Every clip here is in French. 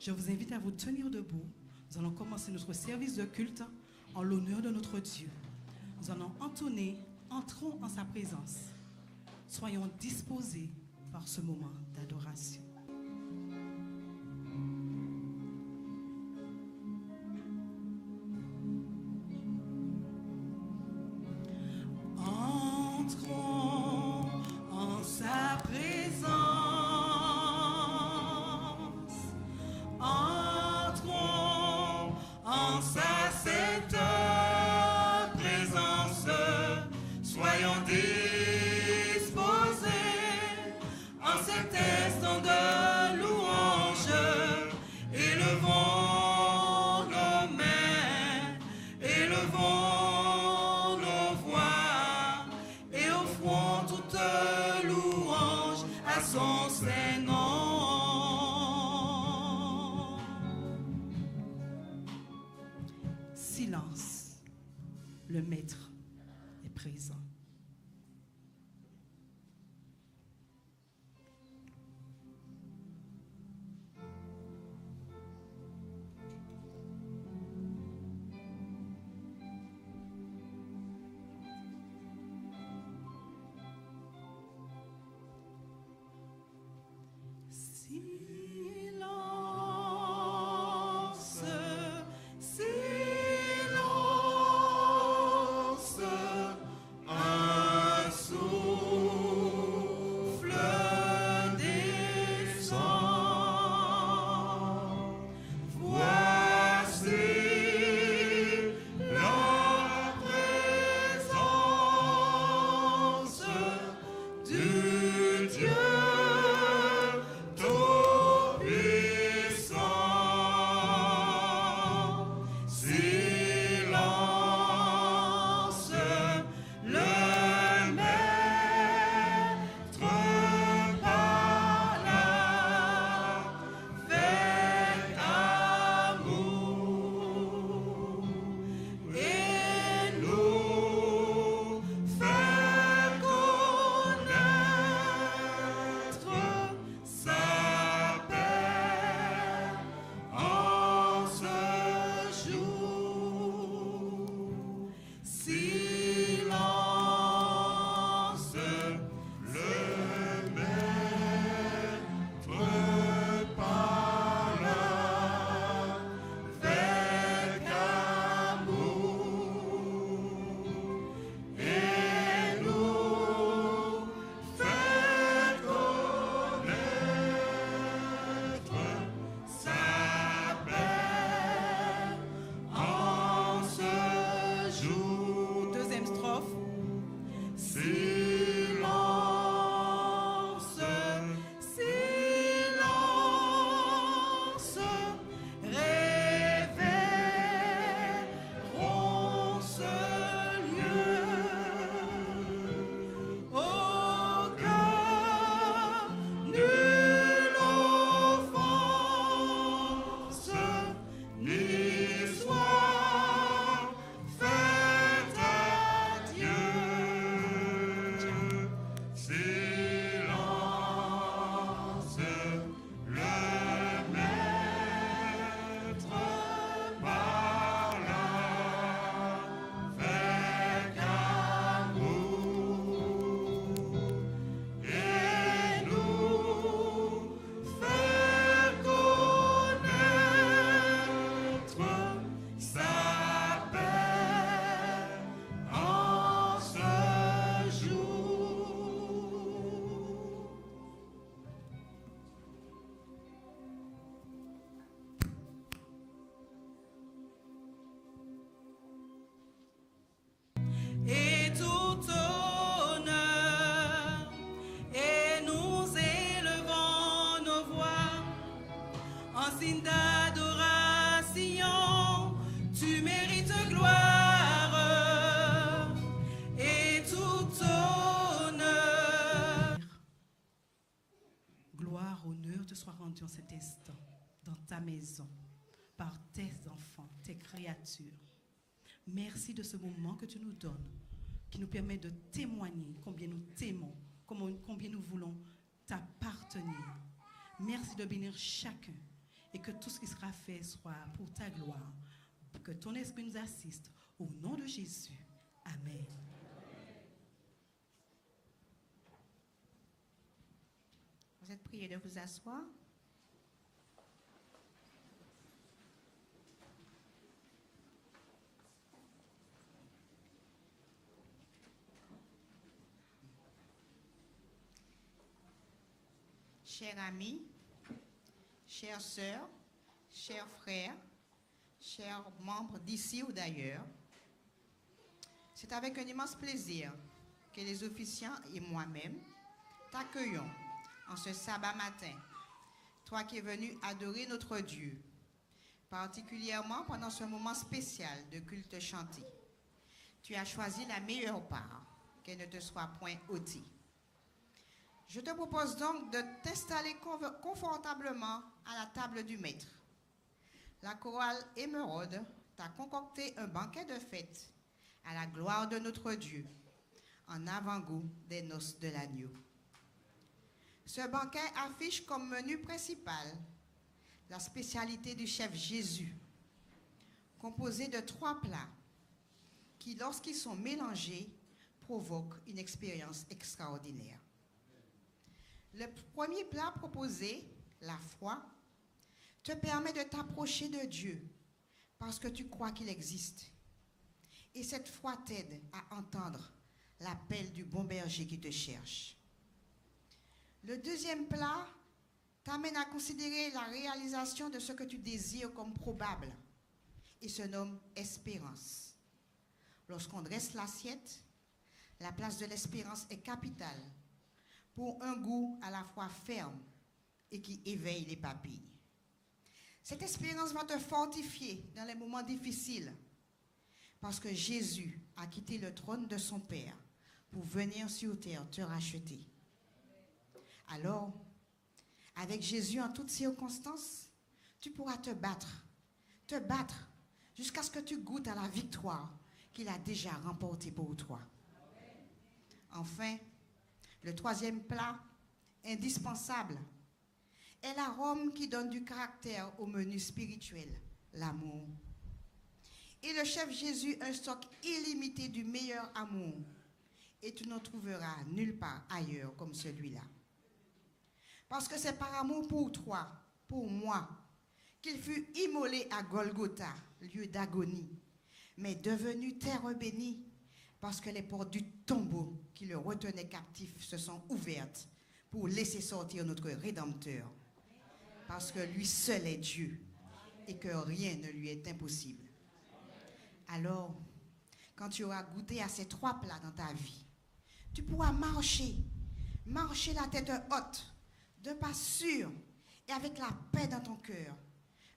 Je vous invite à vous tenir debout. Nous allons commencer notre service de culte en l'honneur de notre Dieu. Nous allons entonner, entrons en sa présence. Soyons disposés par ce moment d'adoration. Entrons en sa présence. Entrons en sa sainte présence. Soyons disposés en cet instant de louange. Élevons nos mains, élevons nos voix et offrons toute louange à son saint nom. Silence, le maître est présent. Silence, silence, un souffle descend. Voici la présence du Dieu d'adoration, tu mérites gloire et tout honneur. Gloire, honneur te soit rendu en cet instant, dans ta maison, par tes enfants, tes créatures. Merci de ce moment que tu nous donnes, qui nous permet de témoigner combien nous t'aimons, combien nous voulons t'appartenir. Merci de bénir chacun et que tout ce qui sera fait soit pour ta gloire. Que ton esprit nous assiste. Au nom de Jésus. Amen. Vous êtes priés de vous asseoir. Chers amis, chères sœurs, chers frères, chers membres d'ici ou d'ailleurs, c'est avec un immense plaisir que les officiants et moi-même t'accueillons en ce sabbat matin, toi qui es venu adorer notre Dieu, particulièrement pendant ce moment spécial de culte chanté. Tu as choisi la meilleure part, qu'elle ne te soit point ôtée. Je te propose donc de t'installer confortablement à la table du maître. La chorale Émeraude t'a concocté un banquet de fête à la gloire de notre Dieu, en avant-goût des noces de l'agneau. Ce banquet affiche comme menu principal la spécialité du chef Jésus, composé de 3 plats qui, lorsqu'ils sont mélangés, provoquent une expérience extraordinaire. Le premier plat proposé, la foi, te permet de t'approcher de Dieu parce que tu crois qu'il existe. Et cette foi t'aide à entendre l'appel du bon berger qui te cherche. Le deuxième plat t'amène à considérer la réalisation de ce que tu désires comme probable et se nomme espérance. Lorsqu'on dresse l'assiette, la place de l'espérance est capitale pour un goût à la fois ferme et qui éveille les papilles. Cette espérance va te fortifier dans les moments difficiles parce que Jésus a quitté le trône de son Père pour venir sur terre te racheter. Alors, avec Jésus en toutes circonstances, tu pourras te battre jusqu'à ce que tu goûtes à la victoire qu'il a déjà remportée pour toi. Enfin, le troisième plat, indispensable, est l'arôme qui donne du caractère au menu spirituel, l'amour. Et le chef Jésus, un stock illimité du meilleur amour, et tu n'en trouveras nulle part ailleurs comme celui-là. Parce que c'est par amour pour toi, pour moi, qu'il fut immolé à Golgotha, lieu d'agonie, mais devenu terre bénie, parce que les portes du tombeau qui le retenaient captif se sont ouvertes pour laisser sortir notre Rédempteur. Parce que lui seul est Dieu et que rien ne lui est impossible. Alors, quand tu auras goûté à ces 3 plats dans ta vie, tu pourras marcher la tête haute, d'un pas sûr et avec la paix dans ton cœur,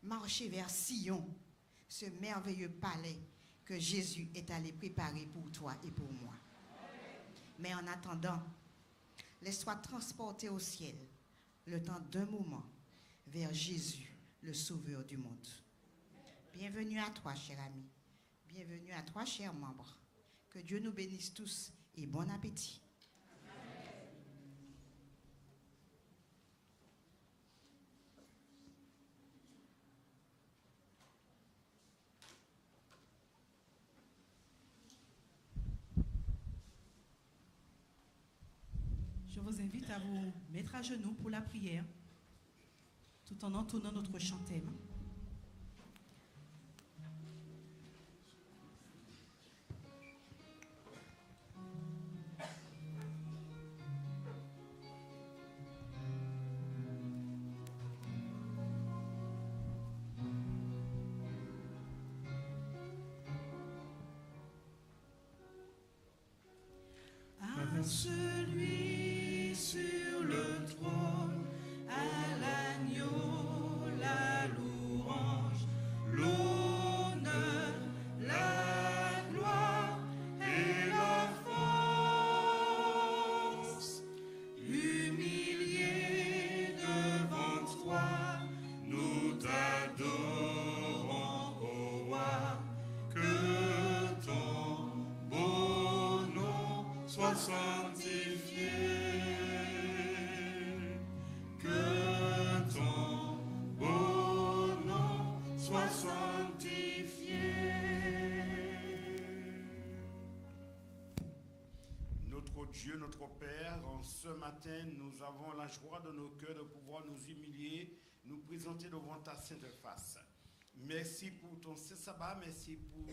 marcher vers Sion, ce merveilleux palais que Jésus est allé préparer pour toi et pour moi. Mais en attendant, laisse-toi transporter au ciel, le temps d'un moment, vers Jésus, le Sauveur du monde. Bienvenue à toi, cher ami. Bienvenue à toi, chers membres. Que Dieu nous bénisse tous et bon appétit. Je vous invite à vous mettre à genoux pour la prière, tout en entonnant notre chant thème. À celui sur le trône, à l'agneau, la louange, l'honneur, la gloire et la force. Humiliés devant toi, nous t'adorons, ô roi, que ton beau nom soit sanctifié, que ton beau notre Dieu, notre Père, en ce matin, nous avons la joie de nos cœurs de pouvoir nous humilier, nous présenter devant ta sainte face. Merci pour ton sabbat, merci pour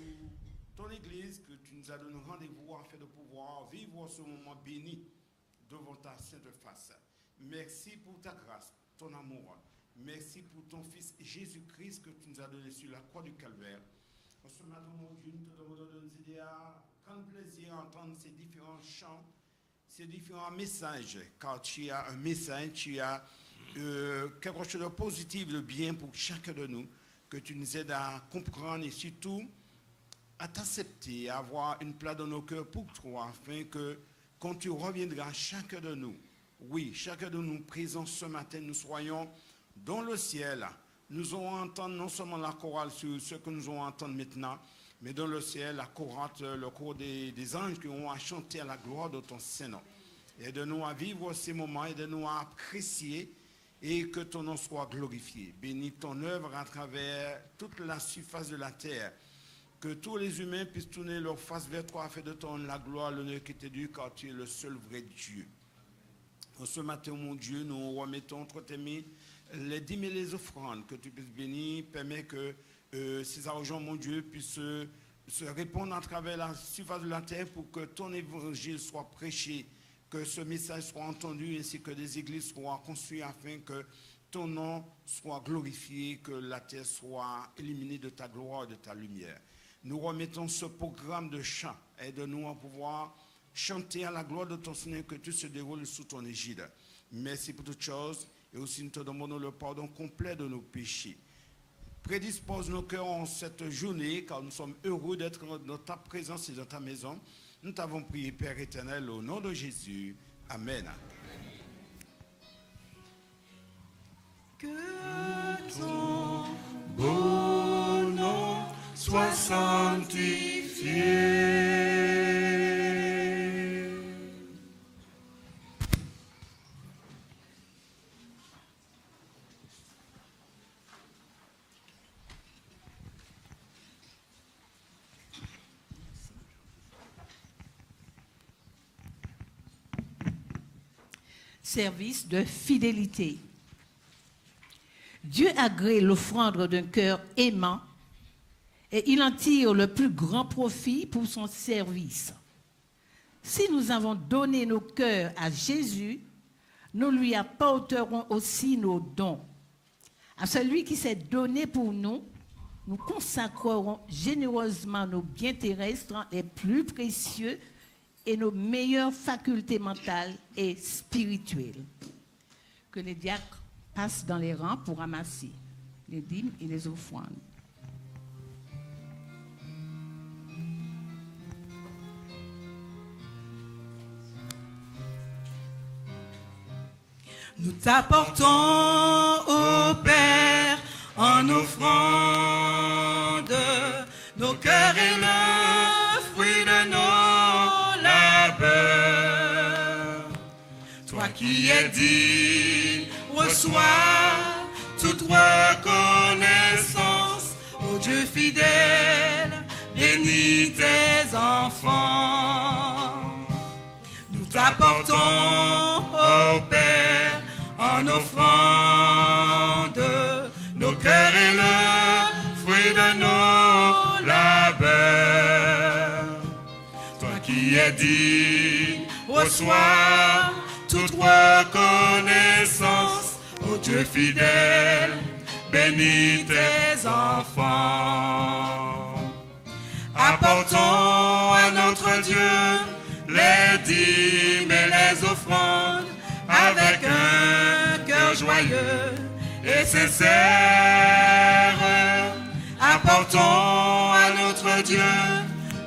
ton Église que tu nous as donné rendez-vous afin de pouvoir vivre ce moment béni devant ta sainte face. Merci pour ta grâce, ton amour. Merci pour ton Fils Jésus-Christ que tu nous as donné sur la croix du Calvaire. En ce matin, mon Dieu, nous te demandons de nous aider à prendre plaisir à entendre ces différents chants, ces différents messages, car tu as un message, tu as quelque chose de positif, de bien pour chacun de nous, que tu nous aides à comprendre et surtout à t'accepter, à avoir une place dans nos cœurs pour toi, afin que quand tu reviendras, chacun de nous, oui, chacun de nous présents ce matin, nous soyons dans le ciel. Nous allons entendre non seulement la chorale sur ce que nous allons entendre maintenant, mais dans le ciel, la chorale, le cours des anges qui ont à chanter à la gloire de ton Saint-Nom. Aide-nous à vivre ces moments, aide-nous à apprécier et que ton nom soit glorifié. Bénis ton œuvre à travers toute la surface de la terre. Que tous les humains puissent tourner leur face vers toi afin de te rendre la gloire, l'honneur qui t'est dû, car tu es le seul vrai Dieu. En ce matin, mon Dieu, nous remettons entre tes mains les dîmes et les offrandes, que tu puisses bénir, permets que ces argents, mon Dieu, puissent se répandre à travers la surface de la terre pour que ton évangile soit prêché, que ce message soit entendu ainsi que des églises soient construites afin que ton nom soit glorifié, que la terre soit éliminée de ta gloire et de ta lumière. Nous remettons ce programme de chant. Aide-nous à pouvoir chanter à la gloire de ton Seigneur, que tout se déroule sous ton égide. Merci pour toutes choses et aussi nous te demandons le pardon complet de nos péchés. Prédispose nos cœurs en cette journée, car nous sommes heureux d'être dans ta présence et dans ta maison. Nous t'avons prié, Père éternel, au nom de Jésus. Amen. Que ton beau nom soit sanctifié. Service de fidélité. Dieu agrée l'offrande d'un cœur aimant et il en tire le plus grand profit pour son service. Si nous avons donné nos cœurs à Jésus, nous lui apporterons aussi nos dons. À celui qui s'est donné pour nous, nous consacrerons généreusement nos biens terrestres les plus précieux et nos meilleures facultés mentales et spirituelles. Que les diacres passent dans les rangs pour ramasser les dîmes et les offrandes. Nous t'apportons, ô Père, en offrande nos cœurs et le fruit de nos labeurs. Toi qui es digne, reçois toute reconnaissance, ô Dieu fidèle, bénis tes enfants. Nous t'apportons, ô Père, en offrande nos cœurs et le fruit de nos labeurs. Toi qui es digne, reçois toute reconnaissance, ô Dieu fidèle, bénis tes enfants. Apportons à notre Dieu les dîmes et les offrandes avec un cœur joyeux et sincère. Apportons à notre Dieu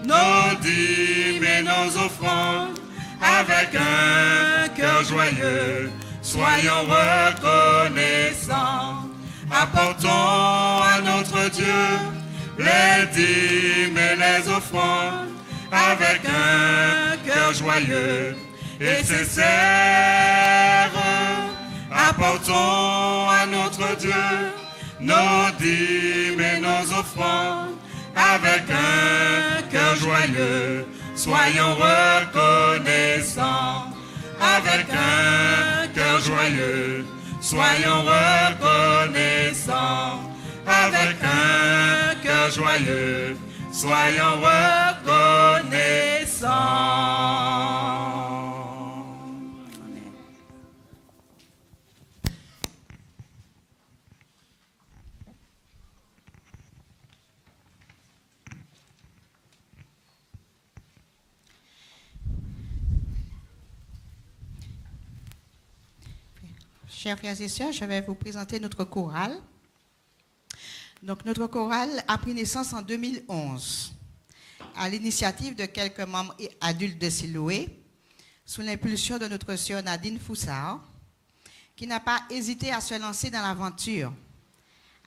nos dîmes et nos offrandes avec un cœur joyeux. Soyons reconnaissants. Apportons à notre Dieu les dîmes et les offrandes avec un cœur joyeux et sincère. Apportons à notre Dieu nos dîmes et nos offrandes avec un cœur joyeux. soyons reconnaissants. Avec un cœur joyeux, soyons reconnaissants. Avec un cœur joyeux, soyons reconnaissants. Chers frères et sœurs, je vais vous présenter notre chorale. Donc, notre chorale a pris naissance en 2011, à l'initiative de quelques membres adultes de Siloé, sous l'impulsion de notre sœur Nadine Foussard, qui n'a pas hésité à se lancer dans l'aventure,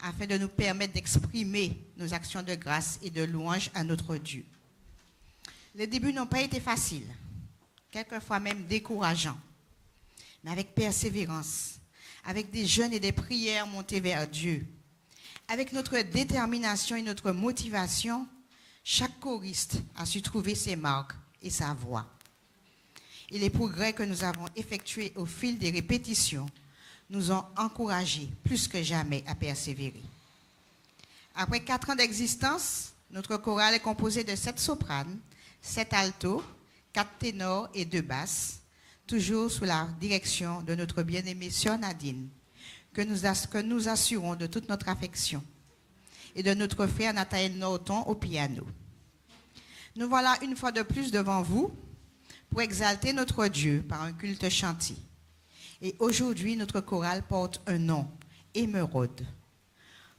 afin de nous permettre d'exprimer nos actions de grâce et de louange à notre Dieu. Les débuts n'ont pas été faciles, quelquefois même décourageants, mais avec persévérance, avec des jeûnes et des prières montées vers Dieu, avec notre détermination et notre motivation, chaque choriste a su trouver ses marques et sa voix. Et les progrès que nous avons effectués au fil des répétitions nous ont encouragés plus que jamais à persévérer. Après 4 ans d'existence, notre chorale est composée de 7 sopranes, 7 altos, 4 ténors et 2 basses, toujours sous la direction de notre bien-aimée sœur Nadine, que nous assurons de toute notre affection, et de notre frère Nathaël Norton au piano. Nous voilà une fois de plus devant vous pour exalter notre Dieu par un culte chanté. Et aujourd'hui, notre chorale porte un nom, Émeraude.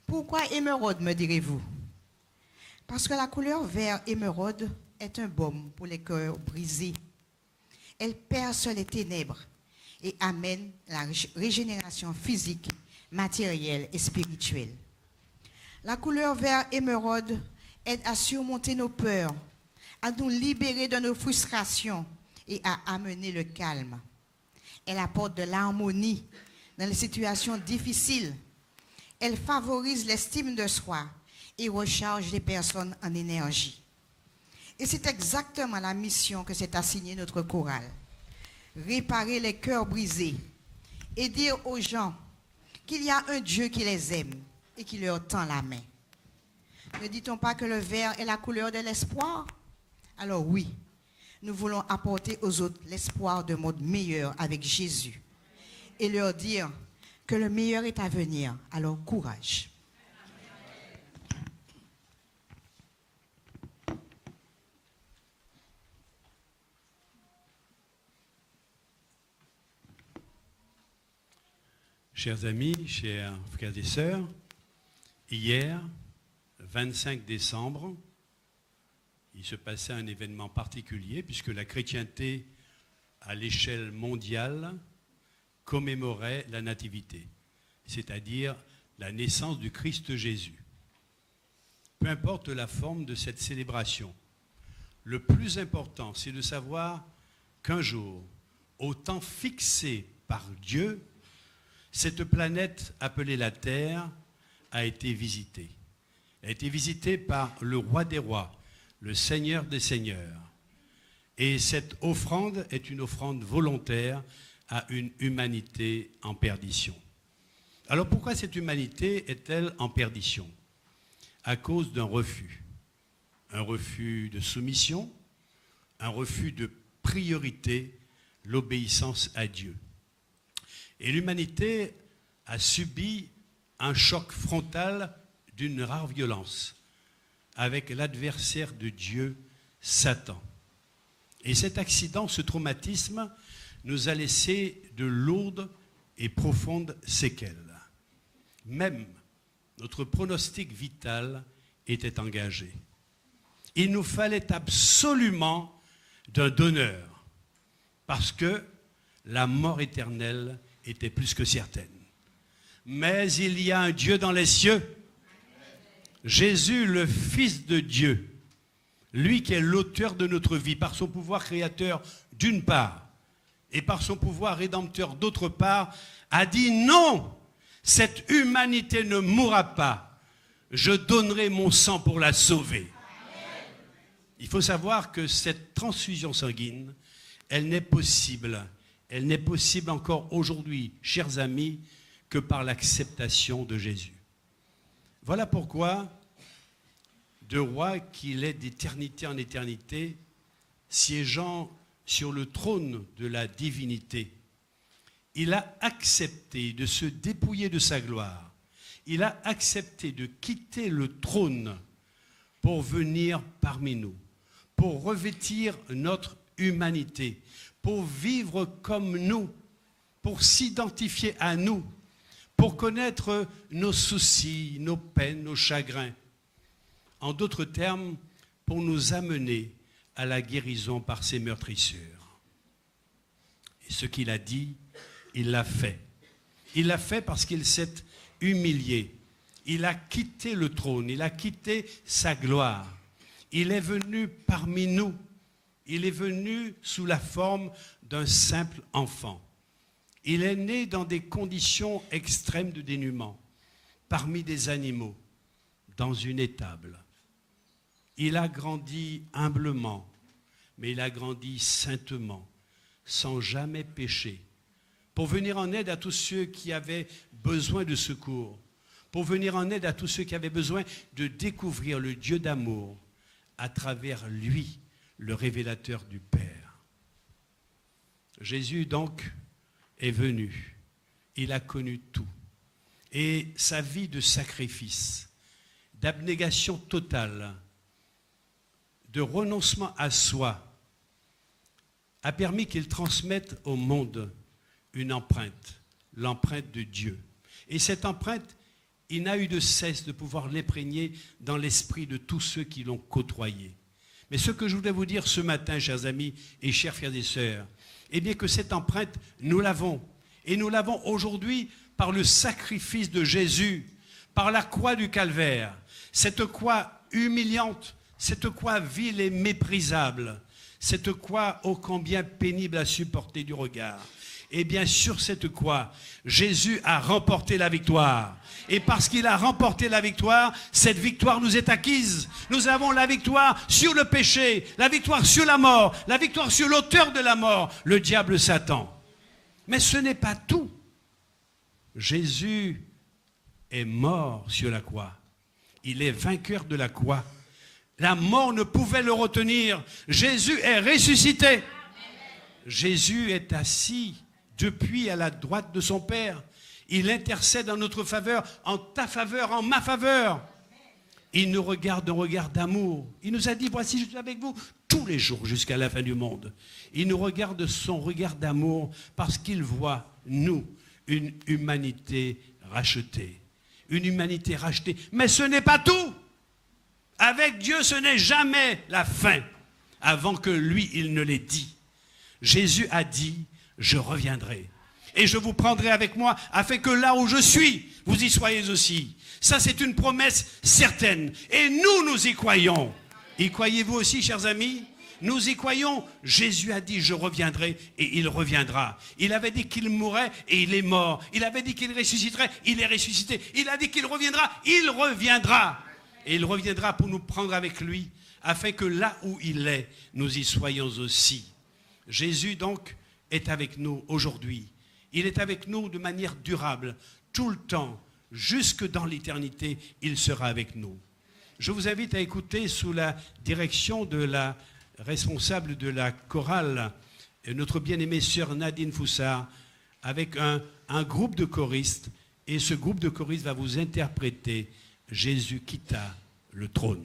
Pourquoi émeraude, me direz-vous? Parce que la couleur vert émeraude est un baume pour les cœurs brisés. Elle perce les ténèbres et amène la régénération physique, matérielle et spirituelle. La couleur vert émeraude aide à surmonter nos peurs, à nous libérer de nos frustrations et à amener le calme. Elle apporte de l'harmonie dans les situations difficiles. Elle favorise l'estime de soi et recharge les personnes en énergie. Et c'est exactement la mission que s'est assignée notre chorale. Réparer les cœurs brisés et dire aux gens qu'il y a un Dieu qui les aime et qui leur tend la main. Ne dit-on pas que le vert est la couleur de l'espoir? Alors oui, nous voulons apporter aux autres l'espoir d'un monde meilleur avec Jésus et leur dire que le meilleur est à venir. Alors courage. Chers amis, chers frères et sœurs, hier, 25 décembre, il se passait un événement particulier puisque la chrétienté à l'échelle mondiale commémorait la nativité, c'est-à-dire la naissance du Christ Jésus. Peu importe la forme de cette célébration, le plus important, c'est de savoir qu'un jour, au temps fixé par Dieu, cette planète appelée la Terre a été visitée. Elle a été visitée par le roi des rois, le Seigneur des seigneurs. Et cette offrande est une offrande volontaire à une humanité en perdition. Alors pourquoi cette humanité est-elle en perdition? À cause d'un refus. Un refus de soumission, un refus de priorité, l'obéissance à Dieu. Et l'humanité a subi un choc frontal d'une rare violence avec l'adversaire de Dieu, Satan. Et cet accident, ce traumatisme, nous a laissé de lourdes et profondes séquelles. Même notre pronostic vital était engagé. Il nous fallait absolument d'un donneur, parce que la mort éternelle était plus que certaine. Mais il y a un Dieu dans les cieux, Jésus, le Fils de Dieu, lui qui est l'auteur de notre vie, par son pouvoir créateur d'une part, et par son pouvoir rédempteur d'autre part, a dit non, cette humanité ne mourra pas, je donnerai mon sang pour la sauver. Il faut savoir que cette transfusion sanguine, elle n'est possible encore aujourd'hui, chers amis, que par l'acceptation de Jésus. Voilà pourquoi, de roi qu'il est d'éternité en éternité, siégeant sur le trône de la divinité, il a accepté de se dépouiller de sa gloire. Il a accepté de quitter le trône pour venir parmi nous, pour revêtir notre humanité, pour vivre comme nous, pour s'identifier à nous, pour connaître nos soucis, nos peines, nos chagrins. En d'autres termes, pour nous amener à la guérison par ses meurtrissures. Et ce qu'il a dit, il l'a fait. Il l'a fait parce qu'il s'est humilié. Il a quitté le trône, il a quitté sa gloire. Il est venu parmi nous. Il est venu sous la forme d'un simple enfant. Il est né dans des conditions extrêmes de dénuement, parmi des animaux, dans une étable. Il a grandi humblement, mais il a grandi saintement, sans jamais pécher, pour venir en aide à tous ceux qui avaient besoin de secours, pour venir en aide à tous ceux qui avaient besoin de découvrir le Dieu d'amour à travers lui, le révélateur du Père. Jésus, donc, est venu. Il a connu tout. Et sa vie de sacrifice, d'abnégation totale, de renoncement à soi, a permis qu'il transmette au monde une empreinte, l'empreinte de Dieu. Et cette empreinte, il n'a eu de cesse de pouvoir l'imprégner dans l'esprit de tous ceux qui l'ont côtoyé. Mais ce que je voulais vous dire ce matin, chers amis et chers frères et sœurs, eh bien que cette empreinte, nous l'avons. Et nous l'avons aujourd'hui par le sacrifice de Jésus, par la croix du Calvaire. Cette croix humiliante, cette croix vile et méprisable, cette croix ô combien pénible à supporter du regard. Et bien sur cette croix, Jésus a remporté la victoire. Et parce qu'il a remporté la victoire, cette victoire nous est acquise. Nous avons la victoire sur le péché, la victoire sur la mort, la victoire sur l'auteur de la mort, le diable Satan. Mais ce n'est pas tout. Jésus est mort sur la croix. Il est vainqueur de la croix. La mort ne pouvait le retenir. Jésus est ressuscité. Jésus est assis depuis à la droite de son Père. Il intercède en notre faveur, en ta faveur, en ma faveur. Il nous regarde d'un regard d'amour. Il nous a dit, voici, je suis avec vous tous les jours jusqu'à la fin du monde. Il nous regarde de son regard d'amour parce qu'il voit, nous, une humanité rachetée. Une humanité rachetée. Mais ce n'est pas tout. Avec Dieu, ce n'est jamais la fin, avant que lui, il ne l'ait dit. Jésus a dit, je reviendrai. Et je vous prendrai avec moi, afin que là où je suis, vous y soyez aussi. Ça, c'est une promesse certaine. Et nous y croyons. Y croyez-vous aussi, chers amis? Nous y croyons. Jésus a dit, je reviendrai, et il reviendra. Il avait dit qu'il mourrait, et il est mort. Il avait dit qu'il ressusciterait, il est ressuscité. Il a dit qu'il reviendra, il reviendra. Et il reviendra pour nous prendre avec lui, afin que là où il est, nous y soyons aussi. Jésus, donc, est avec nous aujourd'hui. Il est avec nous de manière durable, tout le temps, jusque dans l'éternité, il sera avec nous. Je vous invite à écouter sous la direction de la responsable de la chorale, notre bien-aimée sœur Nadine Foussard, avec un groupe de choristes. Et ce groupe de choristes va vous interpréter « Jésus quitta le trône ».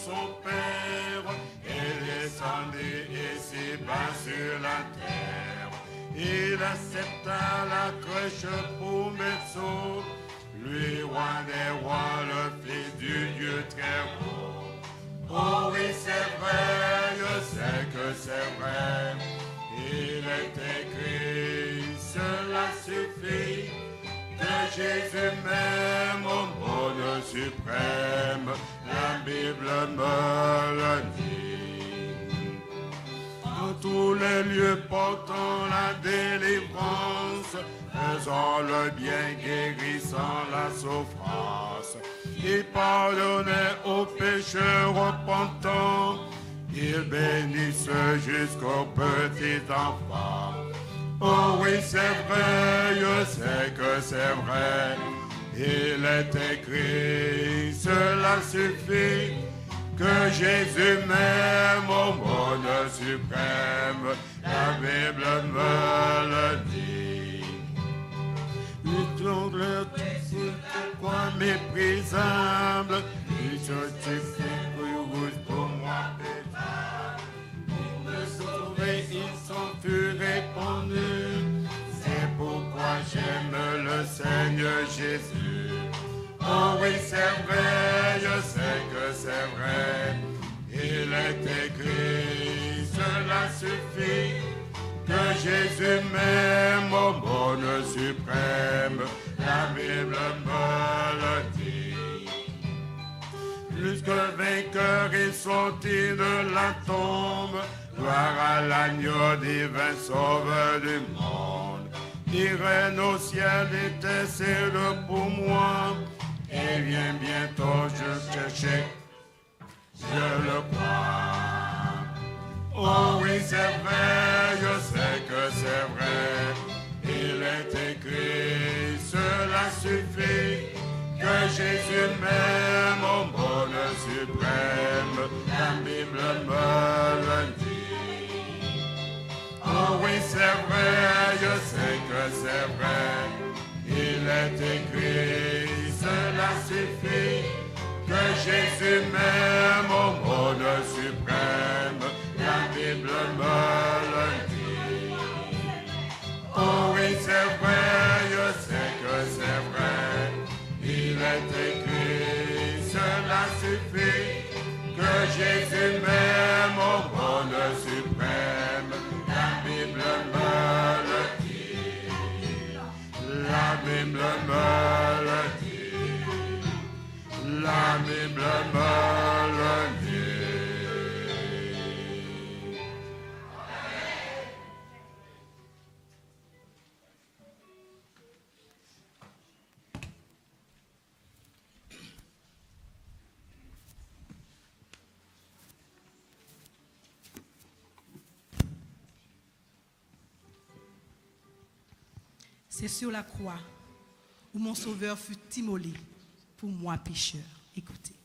son Père est descendu ici-bas sur la terre. Il accepta la crèche pour Berceau, lui roi des rois, le Fils du Dieu très haut. Oh oui, c'est vrai, je sais que c'est vrai. Il est écrit, cela suffit, que Jésus m'aime au monde suprême. La Bible me le dit. Dans tous les lieux portant la délivrance, faisant le bien, guérissant la souffrance. Il pardonnait aux pécheurs repentants. Il bénisse jusqu'aux petits enfants. Oh oui, c'est vrai, je sais que c'est vrai. Il est écrit, cela suffit, que Jésus m'aime au monde suprême. La Bible me le dit. Pourquoi méprisable, il se suffit pour moi. Pour me sauver, ils sont plus répandus. C'est pourquoi j'aime le Seigneur Jésus. Oh oui, c'est vrai, je sais que c'est vrai. Il est écrit, cela suffit, que Jésus m'aime au monde suprême. La Bible me le dit. Plus que vainqueur, il sortit de la tombe. Gloire à l'agneau divin, sauveur du monde. Il règne au ciel, intercède pour moi. Et vient bientôt, je cherchais, je le crois. Oh oui, c'est vrai, je sais que c'est vrai. Il est écrit, cela suffit, que Jésus m'aime au monde suprême. La Bible me le dit. Oh oui, c'est vrai, je sais que c'est vrai. Il est écrit, cela suffit, que Jésus m'aime au monde suprême. La Bible me le dit. Oh oui, c'est vrai, je sais que c'est vrai. Il est écrit, cela suffit, que Jésus m'aime au monde suprême. La Bible me le dit. La Bible me le dit. La Bible me le dit. C'est sur la croix où mon sauveur fut immolé pour moi pécheur. Écoutez.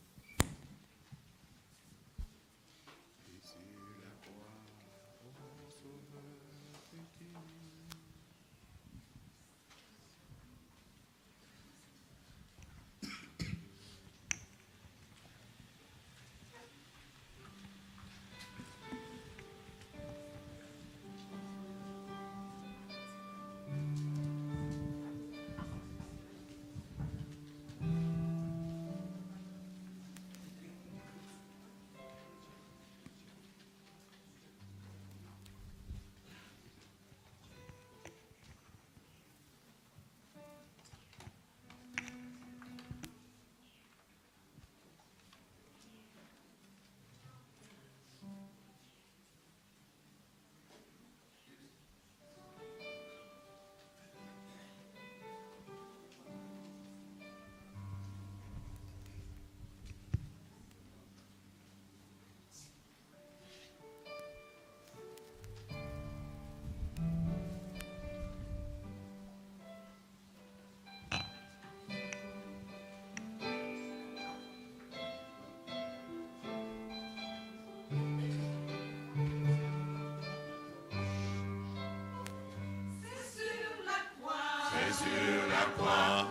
Sur la croix,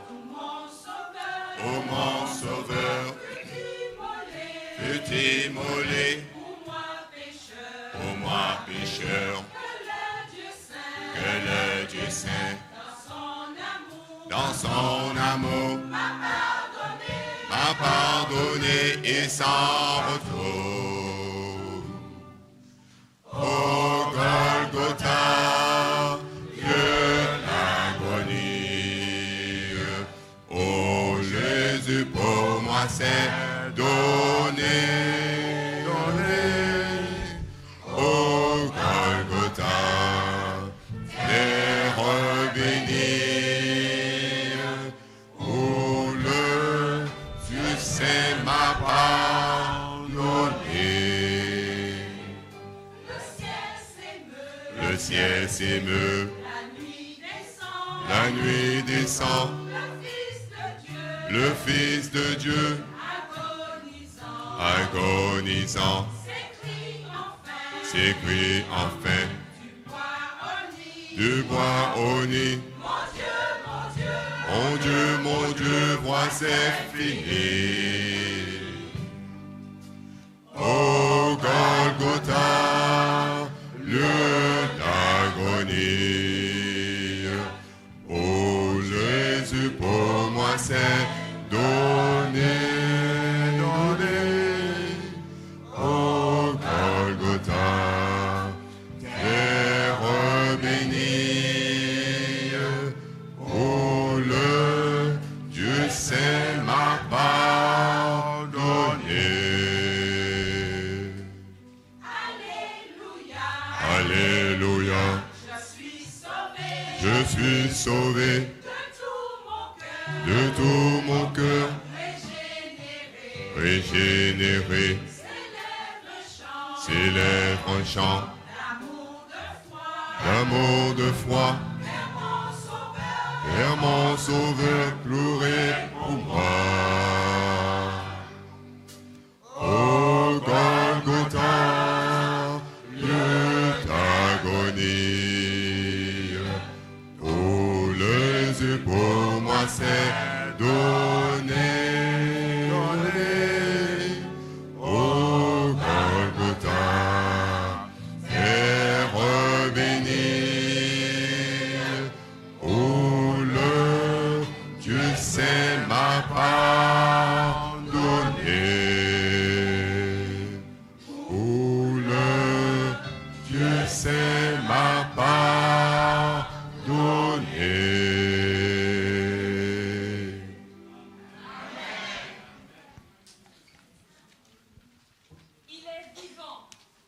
où mon sauveur fut été immolé pour moi pécheur, que le Dieu saint, dans son amour, m'a pardonné et sans retour. Au Golgotha, Dieu l'agonie, ô Jésus pour moi c'est donné. Au Golgotha, terre bénie, où le Dieu saint m'a pardonné. Le ciel s'émeut, la nuit descend, le Fils de Dieu, agonisant, s'écrie enfin, du bois au nid. Mon Dieu, vois c'est fini. Au Golgotha, lieu d'agonie, ô Jésus, pour moi c'est donné. Au Golgotha, terre bénie, où le Dieu saint m'a pardonné. Alléluia, je suis sauvé de tout mon cœur, régénéré, s'élève un chant d'amour, de foi, vers mon sauveur pleuré pour moi. Au Golgotha, lieu d'agonie, où les yeux pour moi c'est donné. Au Golgotha, terre bénie, où le Dieu saint m'a pardonné. Où le Dieu saint m'a pardonné. Il est vivant,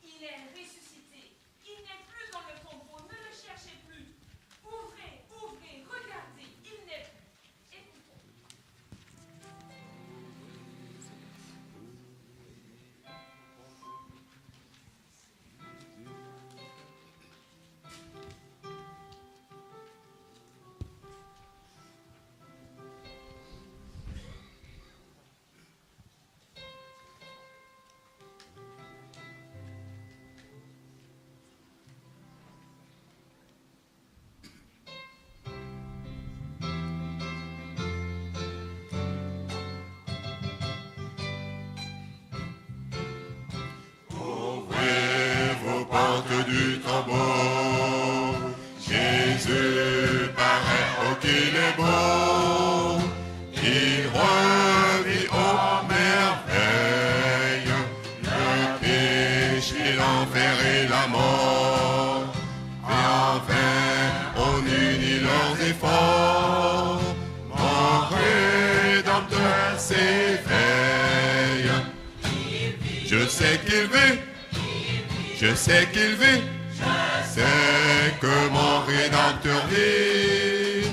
il est ressuscité, il n'est plus dans le tombeau, ne le cherchez plus. Ouvrez, ouvrez, regardez, il n'est plus. Écoutons. Ouvrez vos portes du tombeau, Jésus paraît, oh qu'il est beau, il revit aux merveilles, le péché, l'enfer et la mort, et enfin on unit leurs efforts, mon Rédempteur s'éveille. Je sais qu'il vit, je sais qu'il vit, je sais que mon Rédempteur vit.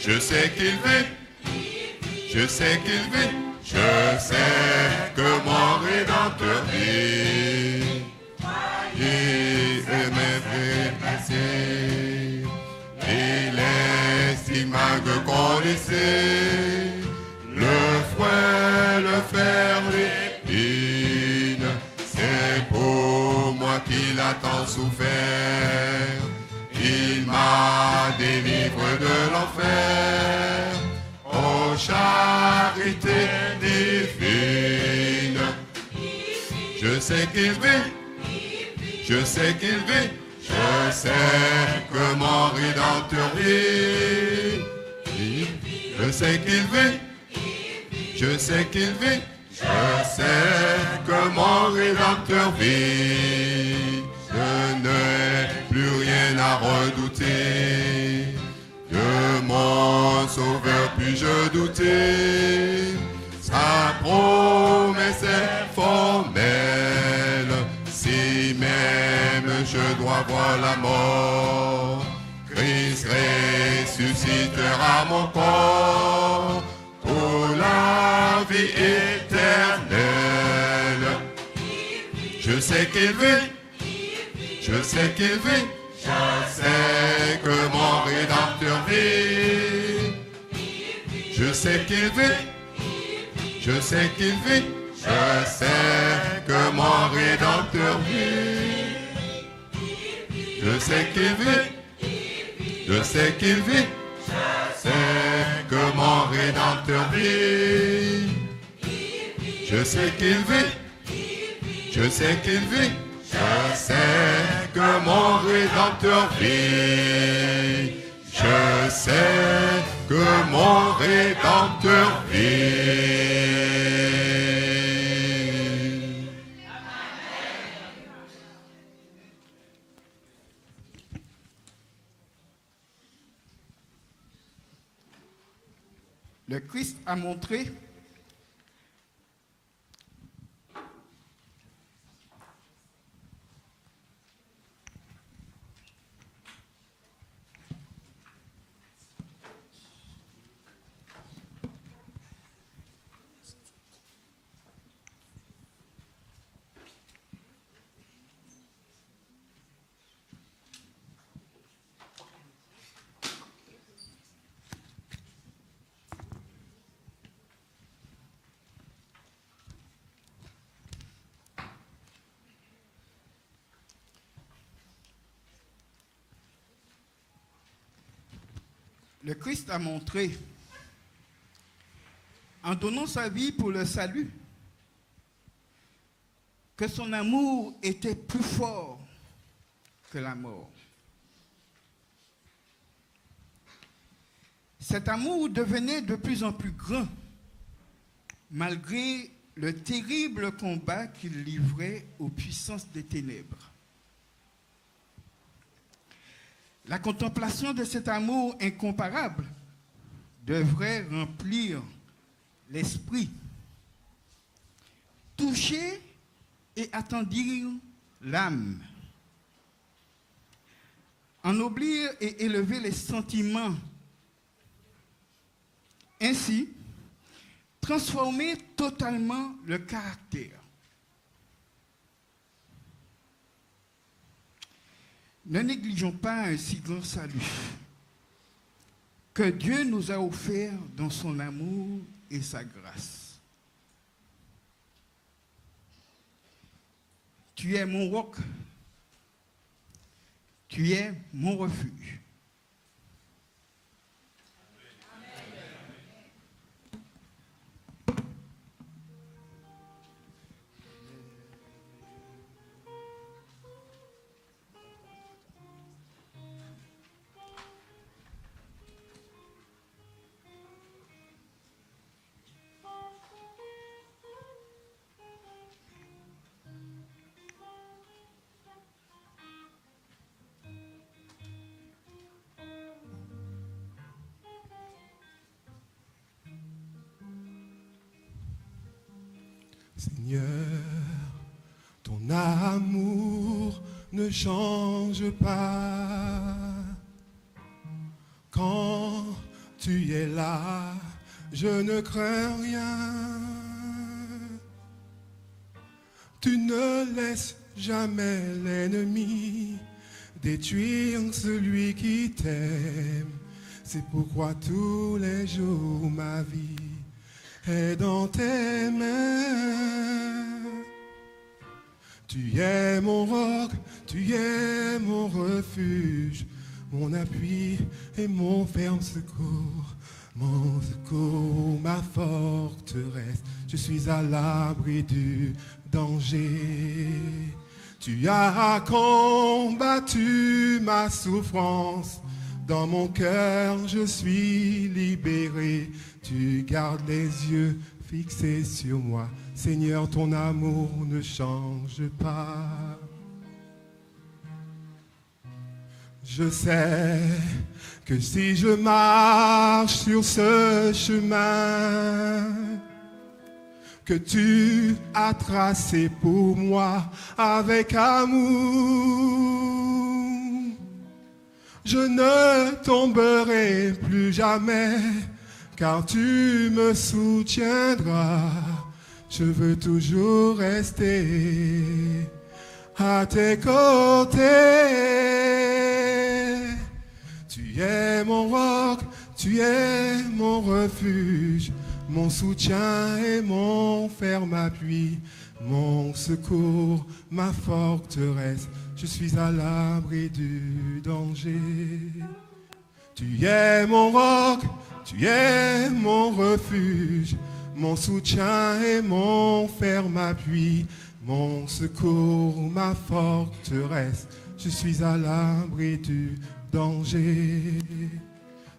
Je sais qu'il vit, je sais qu'il vit, je sais que mon Rédempteur vit. Il est même passé, il est si maigre qu'on le sait, le fouet, le fer, l'épine, c'est pour moi qu'il a tant souffert. Il m'a délivré de l'enfer, ô charité divine, Je sais qu'il vit. Je sais qu'il vit. Je sais que mon Rédempteur vit. Je sais qu'il vit. Je sais qu'il vit. Je sais que mon Rédempteur vit. Je n'ai plus rien à redouter. De mon Sauveur puis-je douter? Sa promesse est formelle. Si même je dois voir la mort, Christ ressuscitera mon corps pour la vie éternelle. Je sais qu'il vit. Je sais qu'il vit. Je sais que mon Rédempteur vit. Je sais qu'il vit. Je sais qu'il vit. Je sais que mon Rédempteur vit. Je sais qu'il vit. Je sais qu'il vit. Je sais que mon Rédempteur vit. Je sais qu'il vit. Je sais qu'il vit. Je sais que mon Rédempteur vit. Je sais que mon Rédempteur vit. Le Christ a montré Le Christ a montré, en donnant sa vie pour le salut, que son amour était plus fort que la mort. Cet amour devenait de plus en plus grand, malgré le terrible combat qu'il livrait aux puissances des ténèbres. La contemplation de cet amour incomparable devrait remplir l'esprit, toucher et attendrir l'âme, ennoblir et élever les sentiments, ainsi transformer totalement le caractère. Ne négligeons pas un si grand salut que Dieu nous a offert dans son amour et sa grâce. Tu es mon roc, tu es mon refuge. Seigneur, ton amour ne change pas. Quand tu es là, je ne crains rien. Tu ne laisses jamais l'ennemi détruire celui qui t'aime. C'est pourquoi tous les jours ma vie est dans tes mains. Tu es mon roc, tu es mon refuge, mon appui et mon ferme secours, ma forteresse. Je suis à l'abri du danger. Tu as combattu ma souffrance. Dans mon cœur, je suis libéré. Tu gardes les yeux fixés sur moi. Seigneur, ton amour ne change pas. Je sais que si je marche sur ce chemin que tu as tracé pour moi avec amour, je ne tomberai plus jamais, car tu me soutiendras. Je veux toujours rester à tes côtés. Tu es mon roc, tu es mon refuge, mon soutien et mon ferme appui, mon secours, ma forteresse. Je suis à l'abri du danger. Tu es mon roc, tu es mon refuge, mon soutien et mon ferme appui, mon secours, ma forteresse. Je suis à l'abri du danger.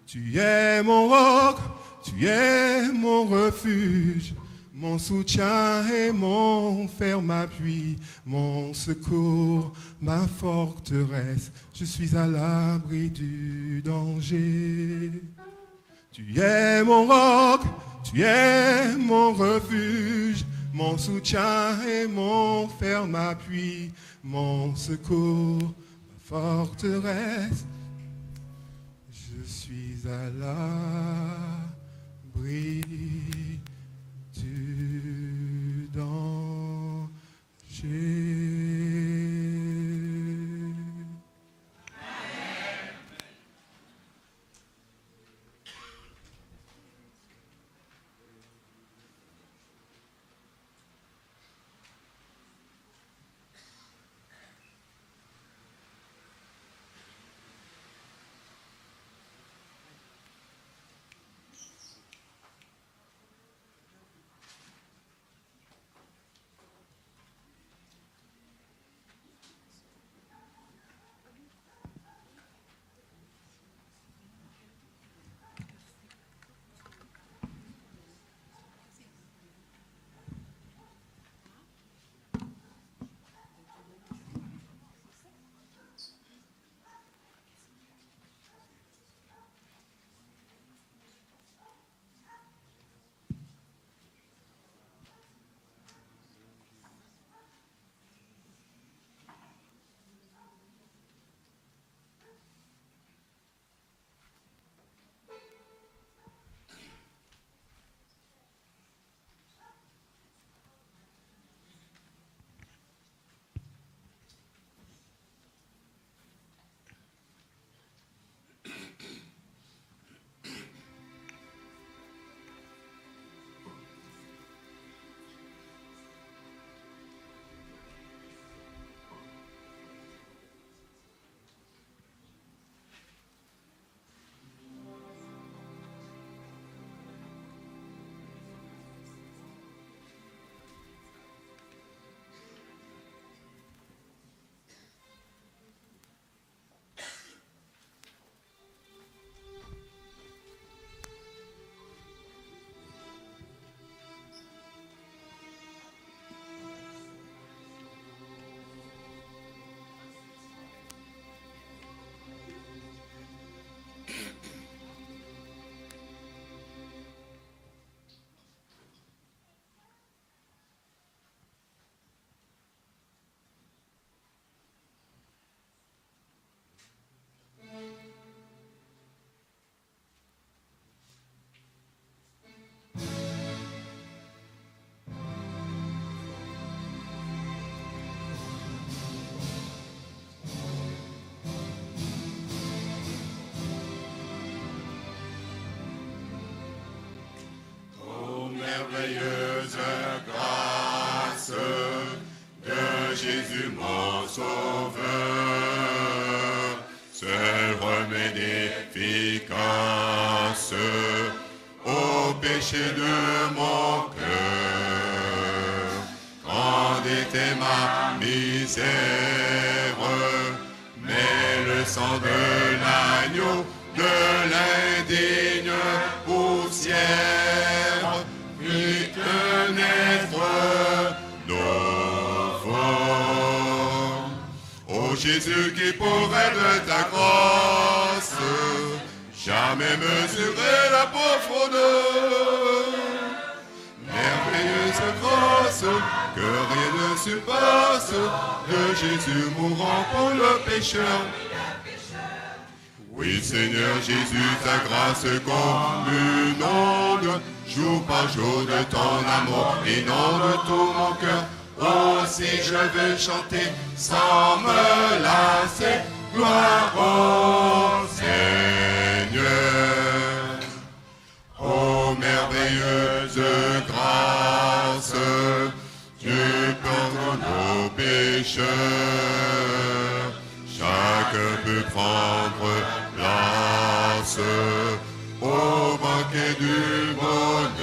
Tu es mon roc, tu es mon refuge, mon soutien et mon ferme appui, mon secours, ma forteresse. Je suis à l'abri du danger. Tu es mon roc, tu es mon refuge, mon soutien et mon ferme appui, mon secours, ma forteresse. Je suis à l'abri du danger. Merveilleuse grâce de Jésus mon Sauveur, seul remède efficace au péché de mon cœur. Quand était ma misère, mais le sang de l'agneau, de l'indigne poussière, fit naître nos formes. Ô Jésus qui pourrait de ta grâce jamais mesurer la profondeur, merveilleuse grâce que rien ne surpasse, de Jésus mourant pour le pécheur. Oui Seigneur Jésus, ta grâce comme une onde, jour par jour de ton amour, inonde tout mon cœur. Oh si je veux chanter sans me lasser, gloire au Seigneur. Oh merveilleuse grâce, Dieu pardonne nos pécheurs, chacun peut prendre place au banquet du bonheur.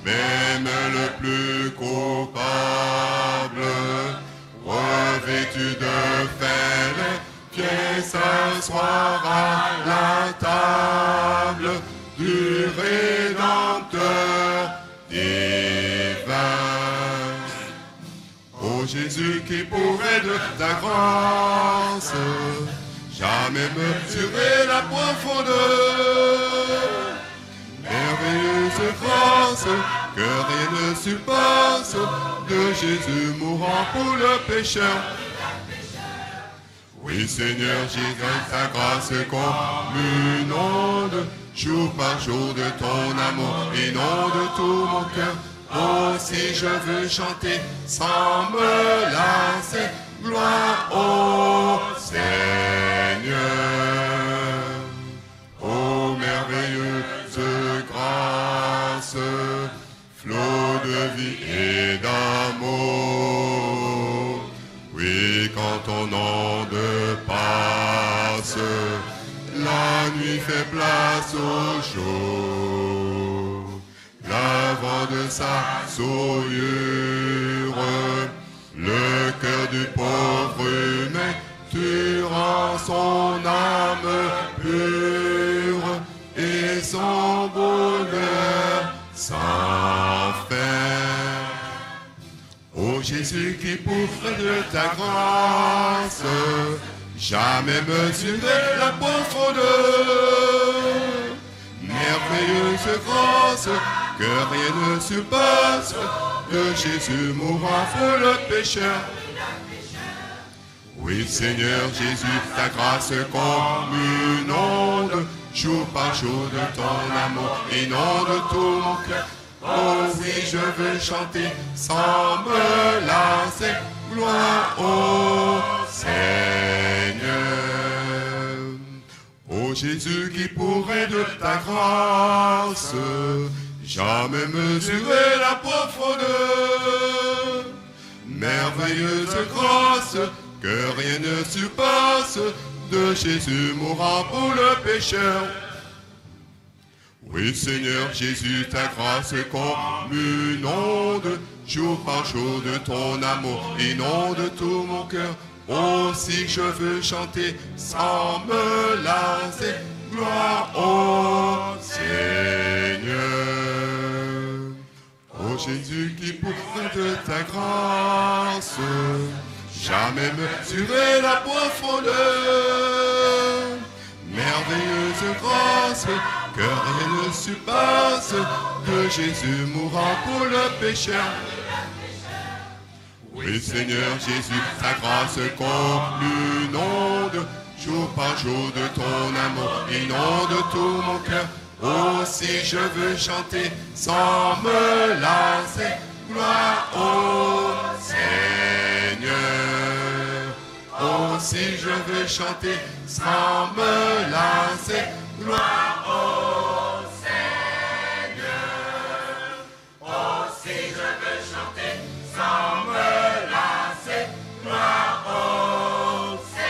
Même le plus coupable, revêtu de faim, vient s'asseoir à la table du Rédempteur divin. Ô Jésus qui pourrait de ta grâce jamais mesurer la profondeur, merveilleuse grâce que rien ne surpasse, de Jésus mourant pour le pécheur. Oui Seigneur Jésus, ta grâce comme une onde, jour par jour de ton amour, inonde tout mon cœur. Oh si je veux chanter sans me lasser, gloire au Seigneur. Oh merveilleuse grâce, flot de vie et d'amour. Oui, quand ton onde passe, la nuit fait place au jour. Lavant de sa souillure le cœur du pauvre humain, tu rends son âme pure et son bonheur sans fin. Ô Jésus qui pourrait de ta grâce jamais mesurer la profondeur, merveilleuse grâce que rien ne surpasse, de Jésus mourant pour le pécheur. Oui Seigneur Jésus, ta grâce comme une onde, jour par jour de ton amour, inonde tout mon cœur. Oh oui, je veux chanter sans me lasser, gloire au Seigneur. Ô Jésus qui pourrait de ta grâce jamais mesurer la profondeur, merveilleuse grâce que rien ne surpasse, de Jésus mourant pour le pécheur. Oui Seigneur Jésus, ta grâce comme une onde, jour par jour de ton amour, inonde tout mon cœur. Oh si je veux chanter sans me lasser, gloire au Seigneur. Ô Jésus qui pourrait de ta grâce jamais mesurer la profondeur, merveilleuse grâce que rien ne surpasse, de Jésus mourant pour le pécheur. Oui Seigneur Jésus, ta grâce comme une onde, jour par jour de ton amour, inonde tout mon cœur. Oh si je veux chanter sans me lasser, gloire au Seigneur. Oh si je veux chanter sans me lasser, gloire au Seigneur. Oh si je veux chanter sans me lasser, gloire au Seigneur.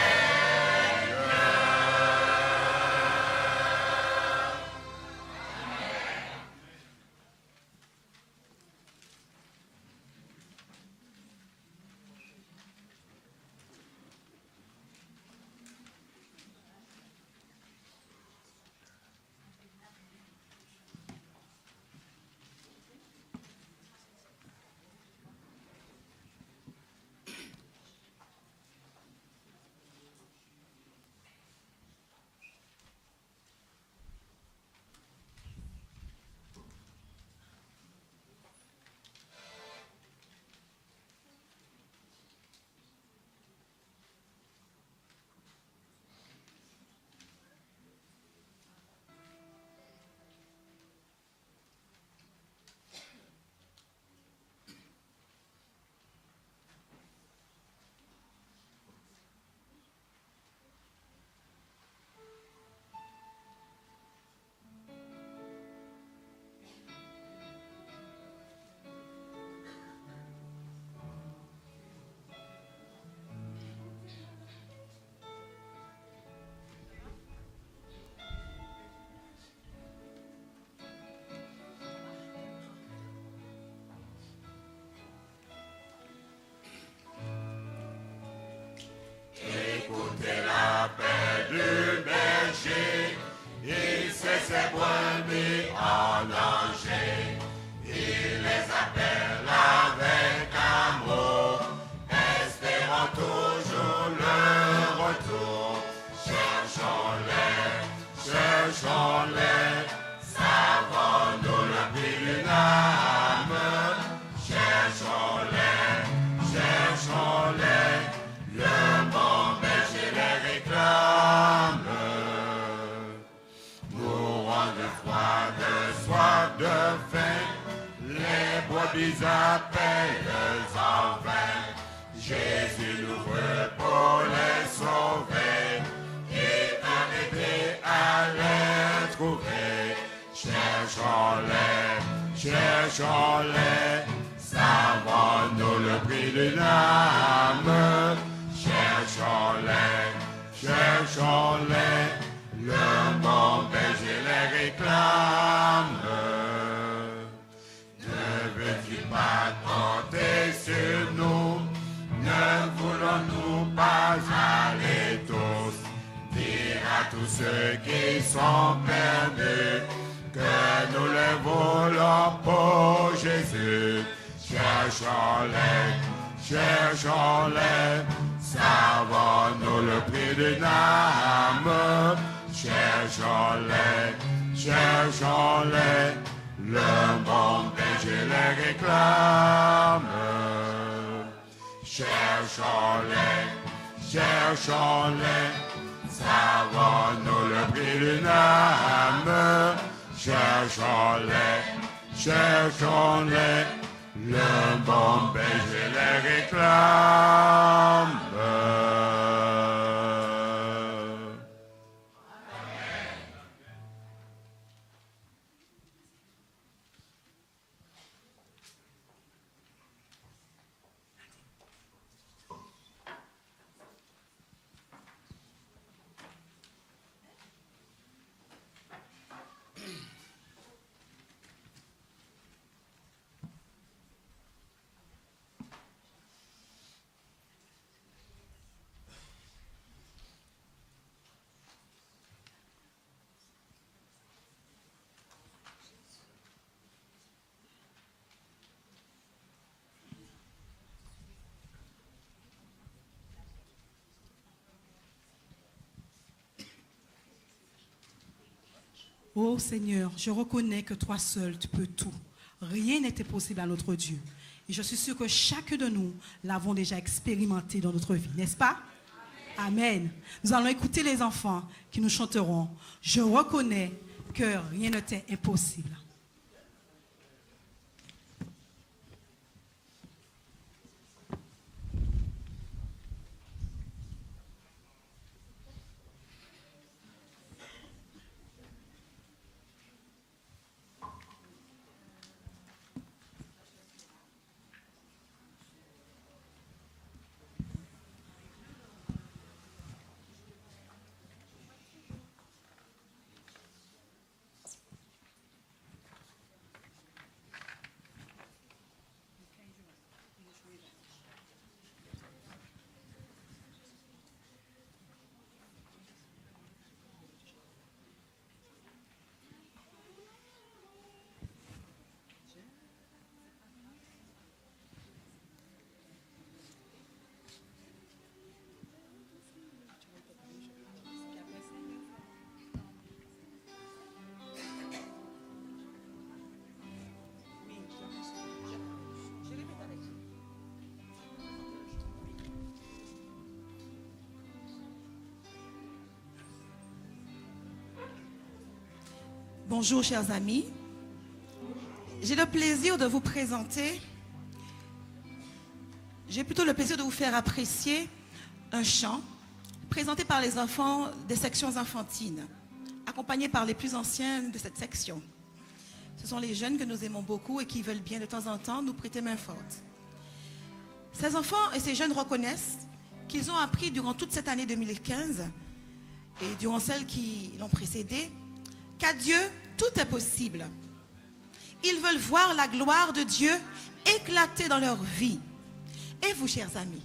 cherchons-les, savons-nous le prix d'une âme. Cherchons-les, le bon berger les réclame. Ne veux-tu pas compter sur nous? Ne voulons-nous pas aller tous dire à tous ceux qui sont perdus que nous les voulons pour Jésus? Cherchons-les, savons-nous le prix d'une âme? Cherchons-les, le bon berger les réclame. Cherchons-les, savons-nous le prix d'une âme? Cherchons-les, le bon berger les réclame. Ô Seigneur, je reconnais que toi seul, tu peux tout. Rien n'est impossible à notre Dieu. Et je suis sûre que chacun de nous l'avons déjà expérimenté dans notre vie, n'est-ce pas? Amen. Nous allons écouter les enfants qui nous chanteront. Je reconnais que rien ne t'est impossible. Bonjour chers amis, j'ai le plaisir de vous présenter, j'ai plutôt le plaisir de vous faire apprécier un chant présenté par les enfants des sections enfantines, accompagnés par les plus anciens de cette section. Ce sont les jeunes que nous aimons beaucoup et qui veulent bien de temps en temps nous prêter main forte. Ces enfants et ces jeunes reconnaissent qu'ils ont appris durant toute cette année 2015 et durant celle qui l'ont précédée, qu'à Dieu, tout est possible. Ils veulent voir la gloire de Dieu éclater dans leur vie. Et vous, chers amis?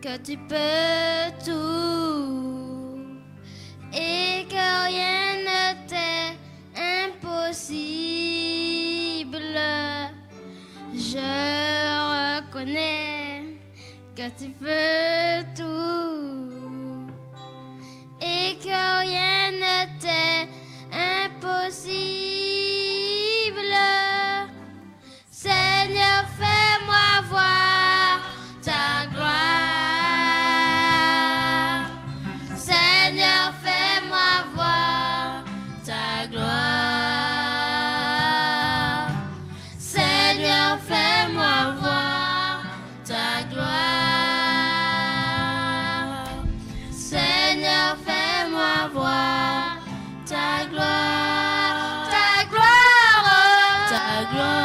que tu peux tout et que rien ne t'est impossible. Je reconnais que tu peux tout et que rien ne t'est impossible. Seigneur, fais-moi voir ta gloire. Seigneur, fais-moi voir ta gloire. Seigneur, fais-moi voir ta gloire. Seigneur, fais-moi voir ta gloire. Ta gloire. Ta gloire.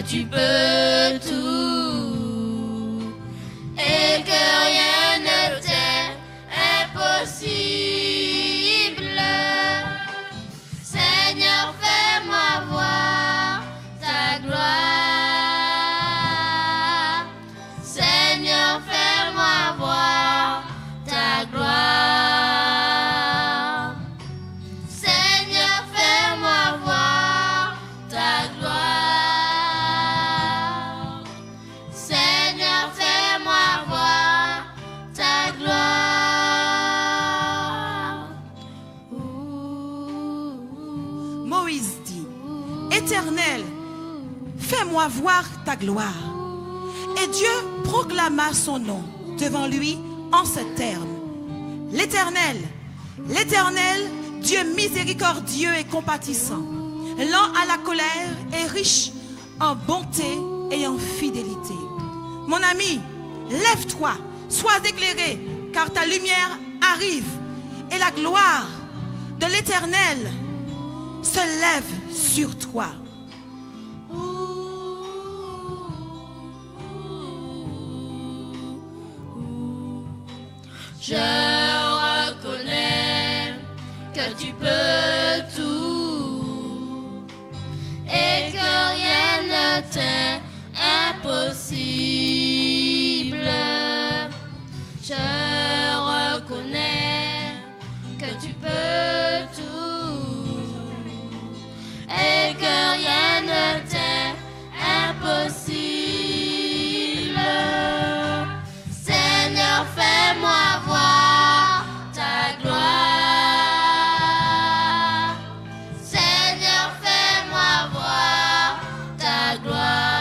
Tu peux tout et que rien ne t'est impossible. Seigneur, fais-moi voir ta gloire. Seigneur, fais-moi voir ta gloire. Seigneur, fais-moi voir ta gloire. Moïse dit, Éternel, fais-moi voir ta gloire. Et Dieu proclama son nom devant lui en ces termes. L'Éternel, l'Éternel, Dieu miséricordieux et compatissant, lent à la colère et riche en bonté et en fidélité. Mon ami, lève-toi, sois éclairé, car ta lumière arrive et la gloire de l'Éternel se lève sur toi. Je reconnais que tu peux tout et que rien ne t'est impossible. Je reconnais que tu peux tout et que rien ne t'est impossible. Seigneur, fais-moi voir ta gloire. Seigneur, fais-moi voir ta gloire.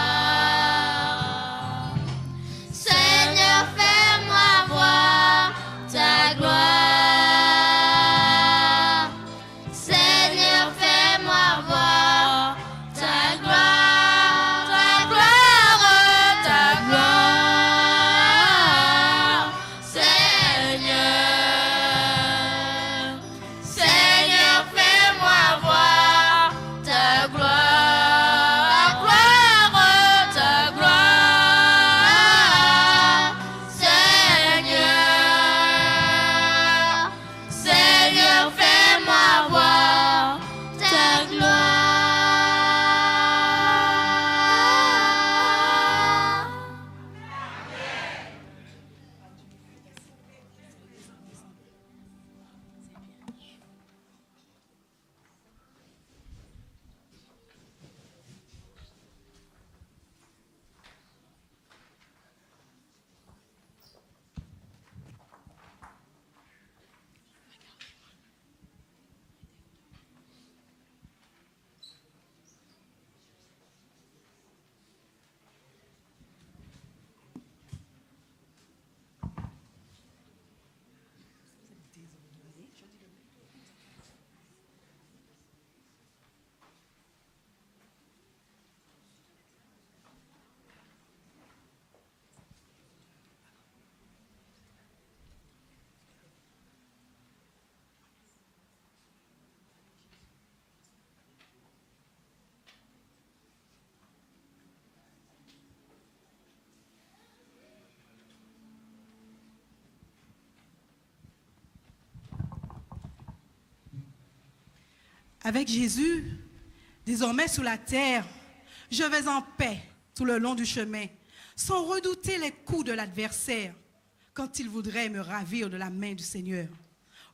Avec Jésus, désormais sur la terre, je vais en paix tout le long du chemin, sans redouter les coups de l'adversaire quand il voudrait me ravir de la main du Seigneur.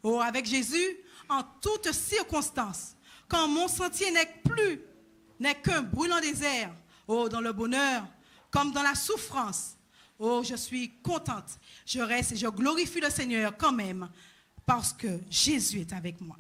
Oh, avec Jésus, en toutes circonstances, quand mon sentier n'est qu'un brûlant désert, oh, dans le bonheur comme dans la souffrance, oh, je suis contente, je reste et je glorifie le Seigneur quand même, parce que Jésus est avec moi.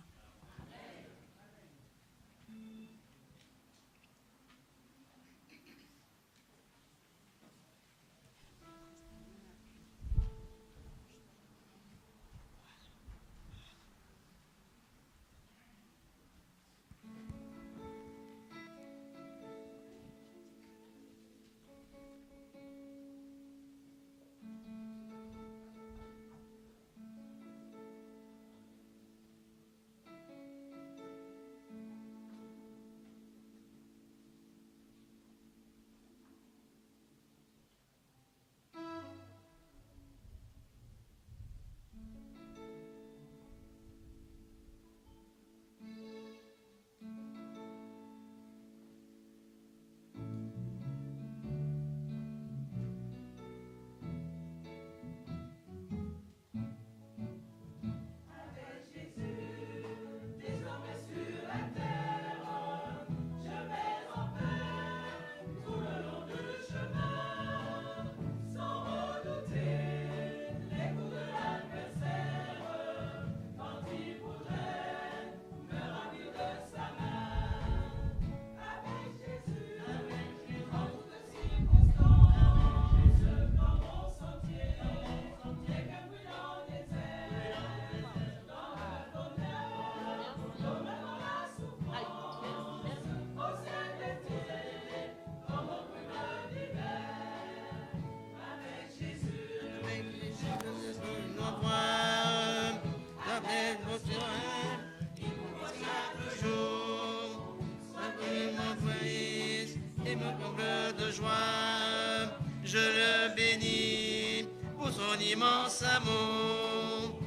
Je le bénis pour son immense amour.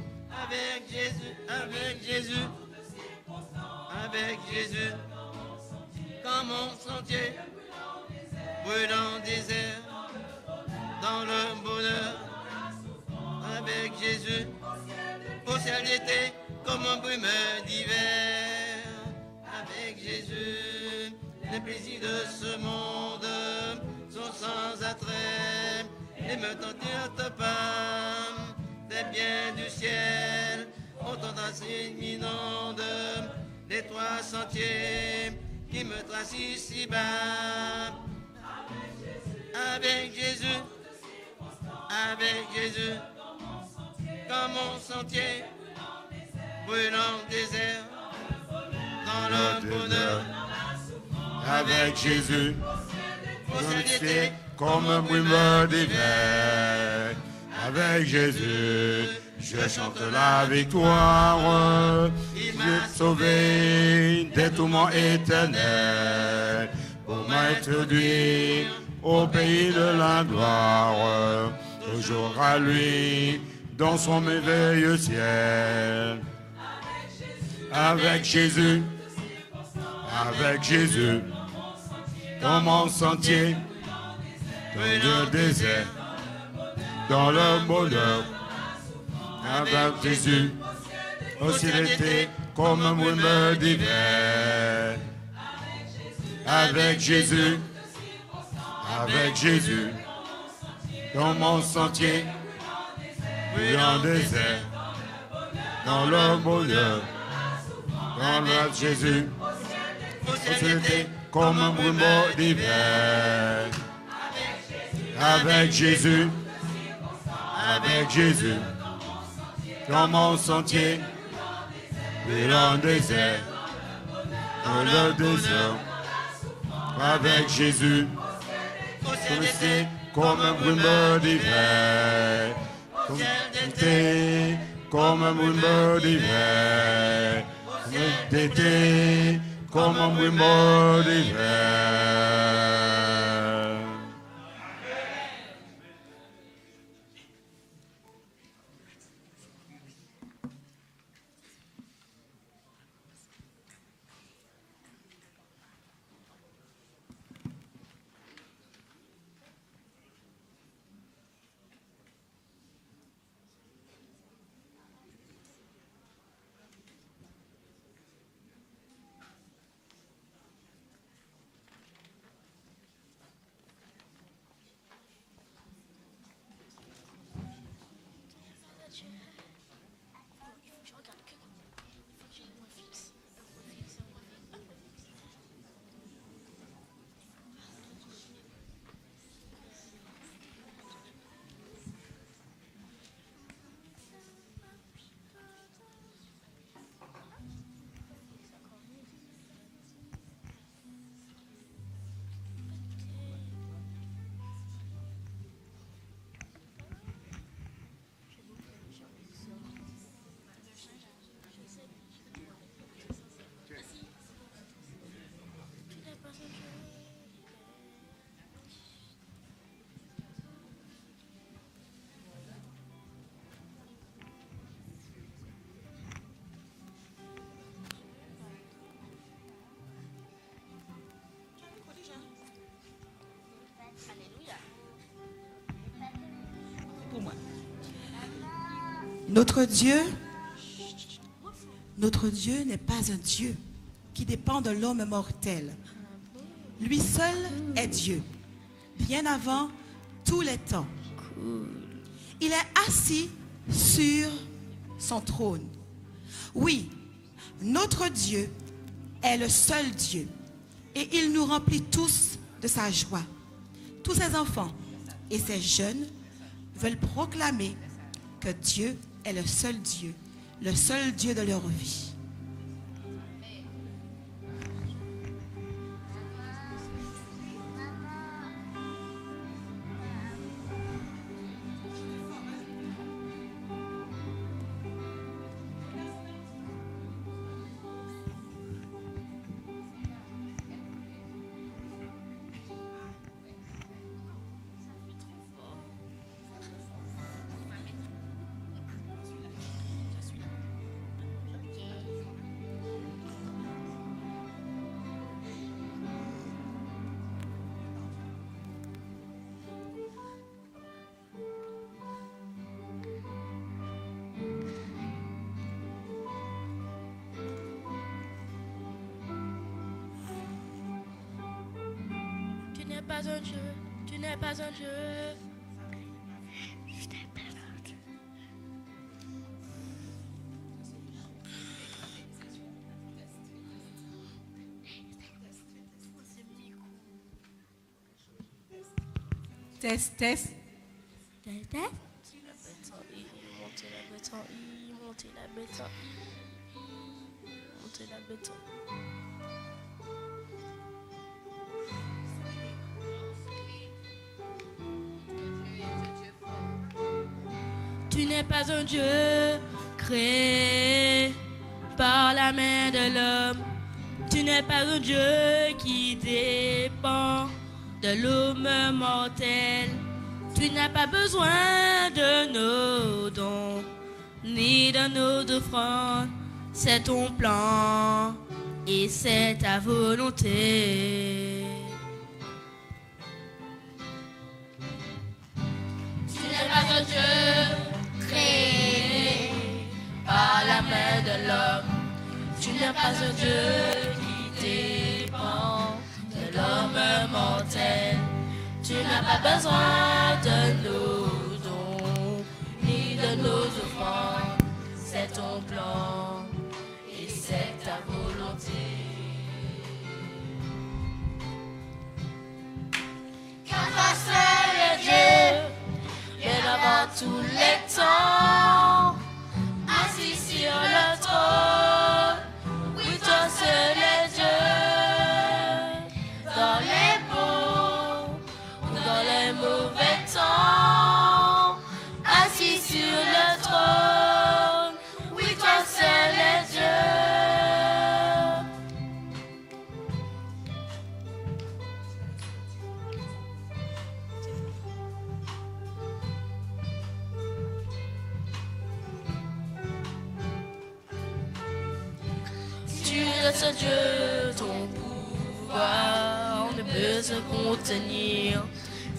Avec Jésus, avec Jésus, avec Jésus, comme mon sentier, brûlant désert, dans le bonheur. Avec Jésus, au ciel d'été, comme un brume d'hiver. Avec Jésus, les plaisirs de ce monde sont sans attrait et me tentent pas. Des biens du ciel ont tendance imminente, les trois sentiers qui me tracent ici bas. Avec Jésus, avec Jésus, comme mon sentier, brûlant désert, dans le bonheur. Avec Jésus, c'était comme un brume d'hiver. Avec Jésus, je chante la victoire. Il m'a sauvé des tourments éternels pour m'introduire au pays de la gloire. Toujours à lui, dans son merveilleux ciel. Avec Jésus, dans mon sentier, dans le désert, dans le bonheur. Avec Jésus, aussi l'été, comme un brume d'hiver. Avec Jésus, dans mon sentier, brûlant désert, dans le bonheur. Avec Jésus, aussi l'été, comme un brume d'hiver. Avec Jésus, dans mon sentier, brûlant désert, dans le désert. Avec Jésus, aussi comme un brume d'hiver. Comme un brume d'hiver. D'été, comme un brume d'hiver. Notre Dieu n'est pas un Dieu qui dépend de l'homme mortel. Lui seul est Dieu, bien avant tous les temps. Il est assis sur son trône. Oui, notre Dieu est le seul Dieu et il nous remplit tous de sa joie. Tous ses enfants et ses jeunes veulent proclamer que Dieu est le seul Dieu de leur vie. Tu n'es pas un Dieu, tu n'es pas un Dieu. Test, test. Monter la bête en I, monter la bête en I, monter la bête en I. Tu n'es pas un Dieu créé par la main de l'homme. Tu n'es pas un Dieu qui dépend de l'homme mortel. Tu n'as pas besoin de nos dons, ni de nos offrandes. C'est ton plan et c'est ta volonté. Tu n'es pas un Dieu créé par la main de l'homme. Tu n'es pas un Dieu qui dépend de l'homme mortel. Tu n'as pas besoin de nos dons, ni de nos offrandes. C'est ton plan et c'est ta volonté. Car toi seul est Dieu, bien avant tous les temps, assis sur le trône. Oui, toi seul est Dieu, dans les bons ou dans les mauvais temps, assis sur le trône. Oui, toi seul est Dieu. Tu es le seul Dieu, ton pouvoir ne peut se contenir.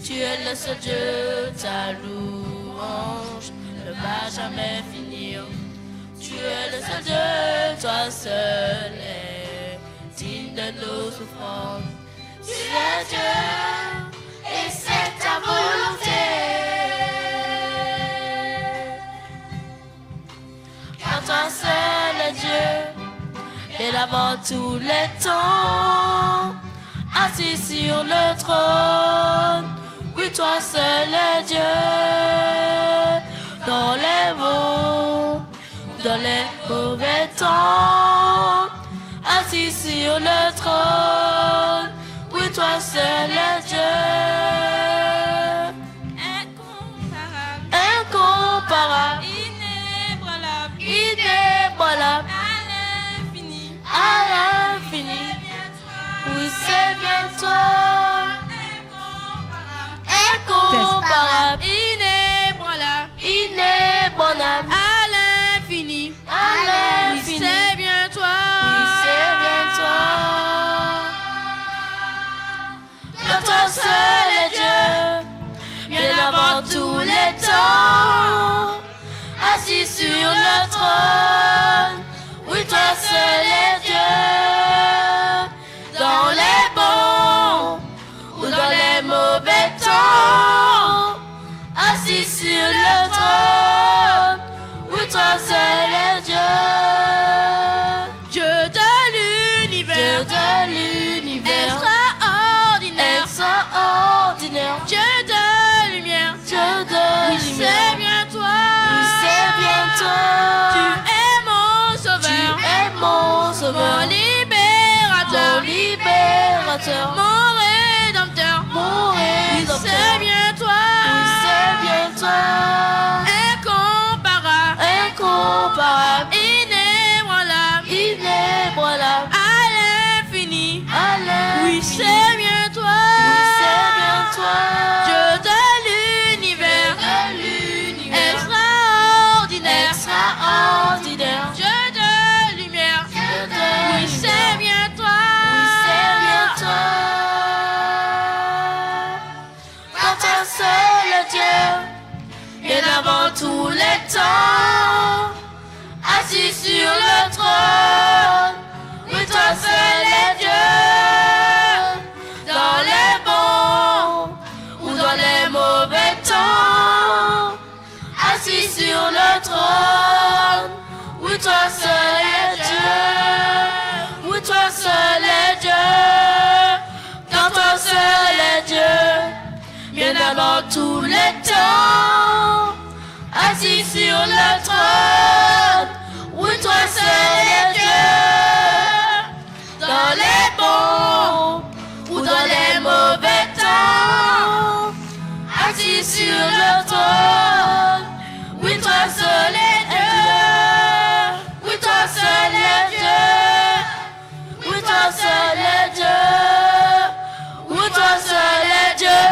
Tu es le seul Dieu, ta louange ne va jamais finir. Tu es le seul Dieu, toi seul est digne de nos offrandes. Tu es Dieu et c'est ta volonté. Car toi seul est Dieu, et avant tous les temps, assis sur le trône. Oui, toi seul est Dieu, dans les bons, dans les mauvais temps, assis sur le trône. Oui, toi seul est Dieu, incomparable, inébranlable, inébranlable, à l'infini. Oui, c'est bien toi, incomparable, inébranlable, inébranlable, à l'infini, à l'infini. Oui, c'est bien toi, oui, c'est bien toi. Car toi seul est Dieu, bien avant tous les temps, assis sur trône. Oui, toi seul es Dieu. Dans les bons ou dans les mauvais temps, assis sur le trône. Oui, toi seul es Dieu. Dieu de l'univers. Dieu de l'univers. Extraordinaire. Extraordinaire. Dieu de lumière. Dieu de lumière. Oui, c'est bien toi. Oui, c'est bien toi. Tu es mon sauveur. Tu es mon sauveur. Mon libérateur. Mon libérateur. Mon rédempteur. Mon rédempteur. Oui, c'est bien toi. Oui, c'est bien toi. Incomparable. Incomparable. Inébranlable. Inébranlable. À l'infini. À l'infini. Oui, c'est bien toi. Oui, c'est bien toi. Dieu de l'univers. Dieu de l'univers. Extraordinaire. Extraordinaire. Dieu de lumière. Dieu de oui, c'est bien toi. Oui, c'est bien toi. Quand un seul Dieu, bien avant tous les temps, assis sur le trône. Oui, toi seul est Dieu. Dans les bons ou dans les mauvais temps, assis sur le trône. Oui, toi seul est Dieu. Oui, toi seul est Dieu. Quand toi seul est Dieu, bien avant tous les temps, assis sur le trône. Oui, toi seul est Dieu. Dans les bons ou dans les mauvais temps, assis sur le trône. Oui, toi seul est Dieu. Oui, toi seul est Dieu. Oui, toi seul est Dieu. Oui, toi seul est Dieu.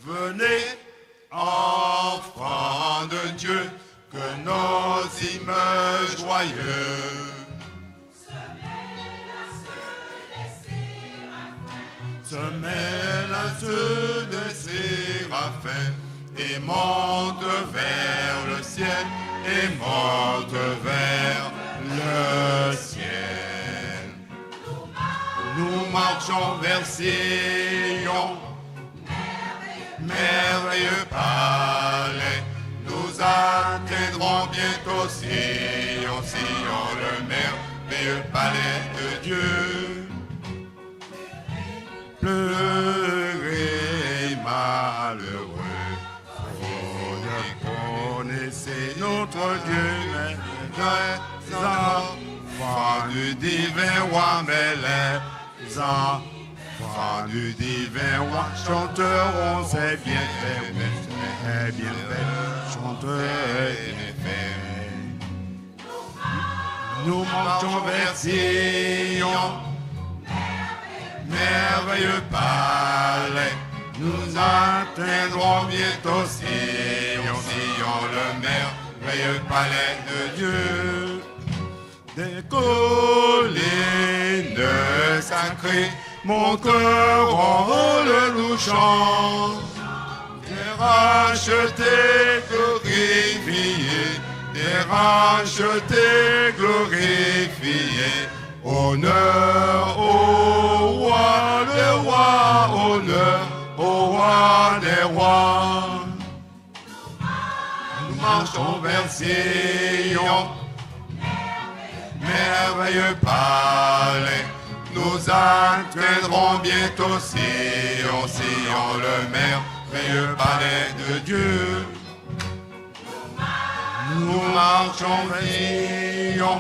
Venez, enfants de Dieu, que nos hymnes joyeux se mêlent à ceux des séraphins et montent vers le ciel, et montent vers le ciel. Nous marchons vers Sion, merveilleux palais. Nous atteindrons bientôt Sion, Sion, le merveilleux palais de Dieu. Pleurez, malheureux, vous connaissez notre Dieu, les enfants du divin roi, mais les enfants du divin roi chanteront ses bienfaits, ses bienfaits, chanteront ses bienfaits. Nous marchons vers Sion, merveilleux palais, nous atteindrons bientôt Sion, Sion, le merveilleux palais de Dieu. Des collines sacrées, mon cœur envole le chant. Des rachetés glorifiés, des rachetés glorifiés. Honneur au roi des rois, honneur au roi des rois. Nous marchons vers Sion, merveilleux palais. Nous atteindrons bientôt Sion, Sion, le merveilleux palais de Dieu. Nous marchons vers Sion,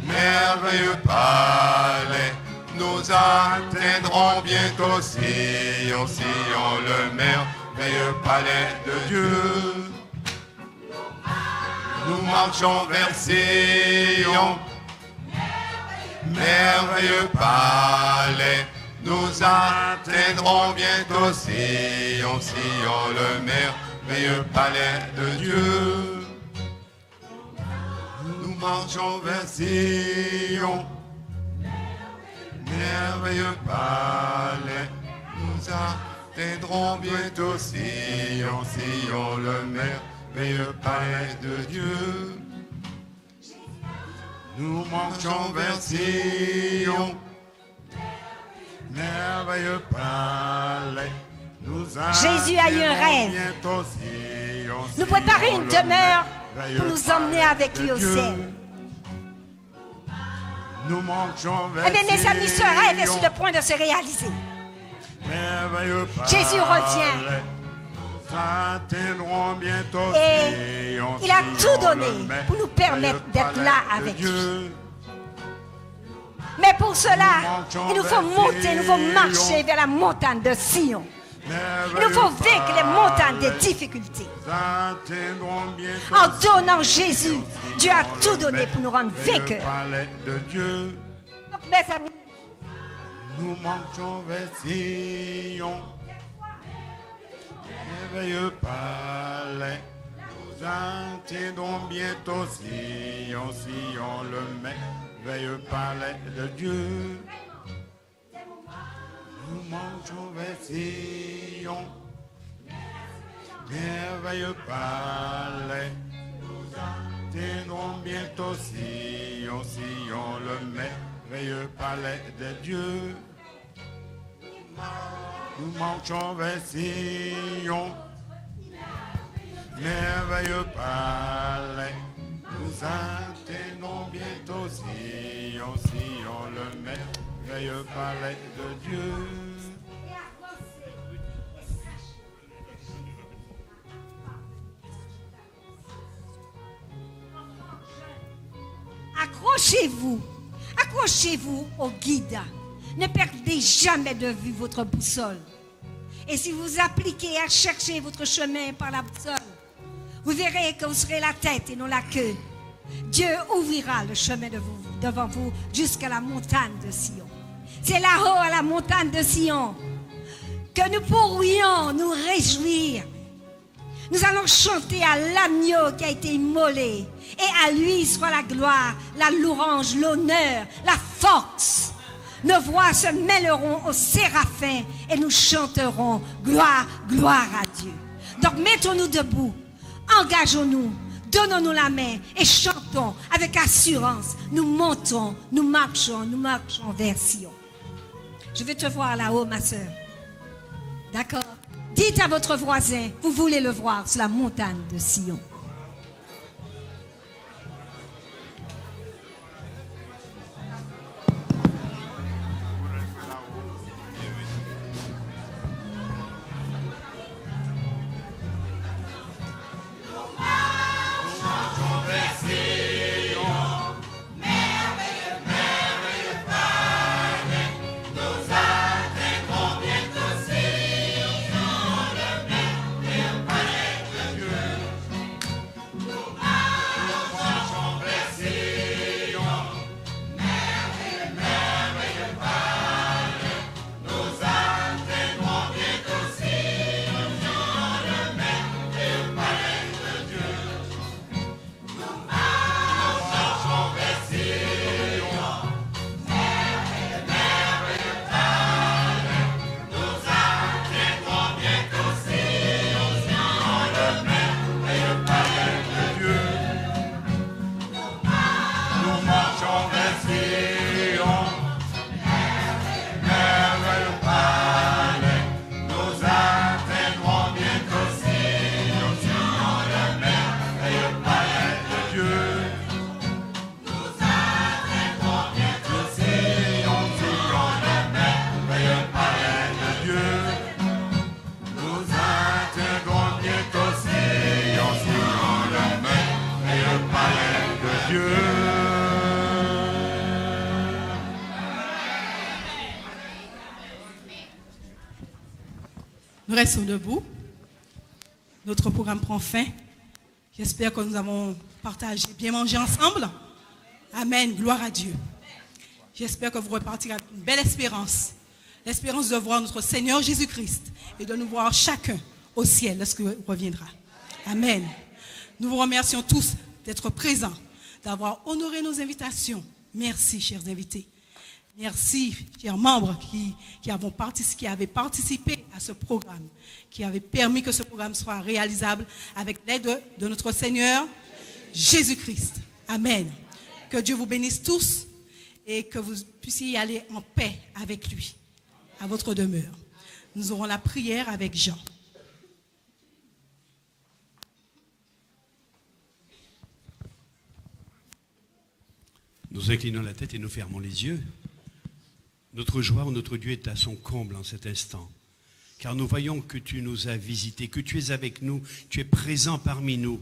merveilleux palais, nous atteindrons bientôt Sion, Sion, le merveilleux palais de Dieu. Nous marchons vers Sion, merveilleux palais, nous atteindrons bientôt Sion, Sion, le merveilleux palais de Dieu. Nous marchons vers Sion, merveilleux palais, nous atteindrons bientôt Sion, Sion, le merveilleux palais de Dieu. Nous marchons vers Sion, merveilleux palais, nous Jésus a eu un rêve, bientôt Sion, nous préparer Sion, une demeure le pour nous emmener avec lui au Dieu. ciel. Nous marchons vers Eh bien, mes amis, ce rêve est Sion, sur le point de se réaliser. merveilleux Jésus revient. palais, nous atteindrons bientôt Et Sion, il a Sion, tout donné le pour nous permettre d'être palais là de avec Dieu. Mais pour cela, marchons il nous faut vers monter, il nous faut Sion. marcher vers la montagne de Sion. Il nous Merveilleux faut vaincre les montagnes des palais, difficultés. nous atteindrons bientôt En donnant Sion, Jésus, Sion, Dieu a le tout donné pour nous rendre merveilleux vainqueurs. palais de Dieu. Donc, mes amis, Nous marchons vers Sion, merveilleux palais, nous atteindrons bientôt Sion, Sion, le merveilleux palais de Dieu. Nous marchons vers Sion, merveilleux palais, nous atteindrons bientôt Sion, Sion, le merveilleux palais de Dieu. Nous marchons vers Sion, merveilleux palais, nous atteindrons bientôt Sion, Sion, le merveilleux palais de Dieu. accrochez-vous, accrochez-vous au guide. Ne perdez jamais de vue votre boussole. Et si vous appliquez à chercher votre chemin par la boussole, vous verrez que vous serez la tête et non la queue. Dieu ouvrira le chemin devant vous jusqu'à la montagne de Sion. C'est là-haut à la montagne de Sion que nous pourrions nous réjouir. Nous allons chanter à l'agneau qui a été immolé. Et à lui soit la gloire, la louange, l'honneur, la force. Nos voix se mêleront aux séraphins et nous chanterons gloire, gloire à Dieu. Donc mettons-nous debout, engageons-nous, donnons-nous la main et chantons avec assurance. Nous montons, nous marchons vers Sion. Je vais te voir là-haut, ma soeur. D'accord? Dites à votre voisin, vous voulez le voir sur la montagne de Sion. Nous restons debout. Notre programme prend fin. J'espère que nous avons partagé, bien mangé ensemble. Amen. Gloire à Dieu. J'espère que vous repartirez avec une belle espérance. L'espérance de voir notre Seigneur Jésus-Christ et de nous voir chacun au ciel lorsqu'il reviendra. Amen. Nous vous remercions tous d'être présents, d'avoir honoré nos invitations. Merci, chers invités. Merci, chers membres qui avaient participé à ce programme, qui avaient permis que ce programme soit réalisable avec l'aide de notre Seigneur Jésus-Christ. Amen. Que Dieu vous bénisse tous et que vous puissiez y aller en paix avec lui, à votre demeure. Nous aurons la prière avec Jean. Nous inclinons la tête et nous fermons les yeux. Notre joie, notre Dieu est à son comble en cet instant. Car nous voyons que tu nous as visités, que tu es avec nous, tu es présent parmi nous.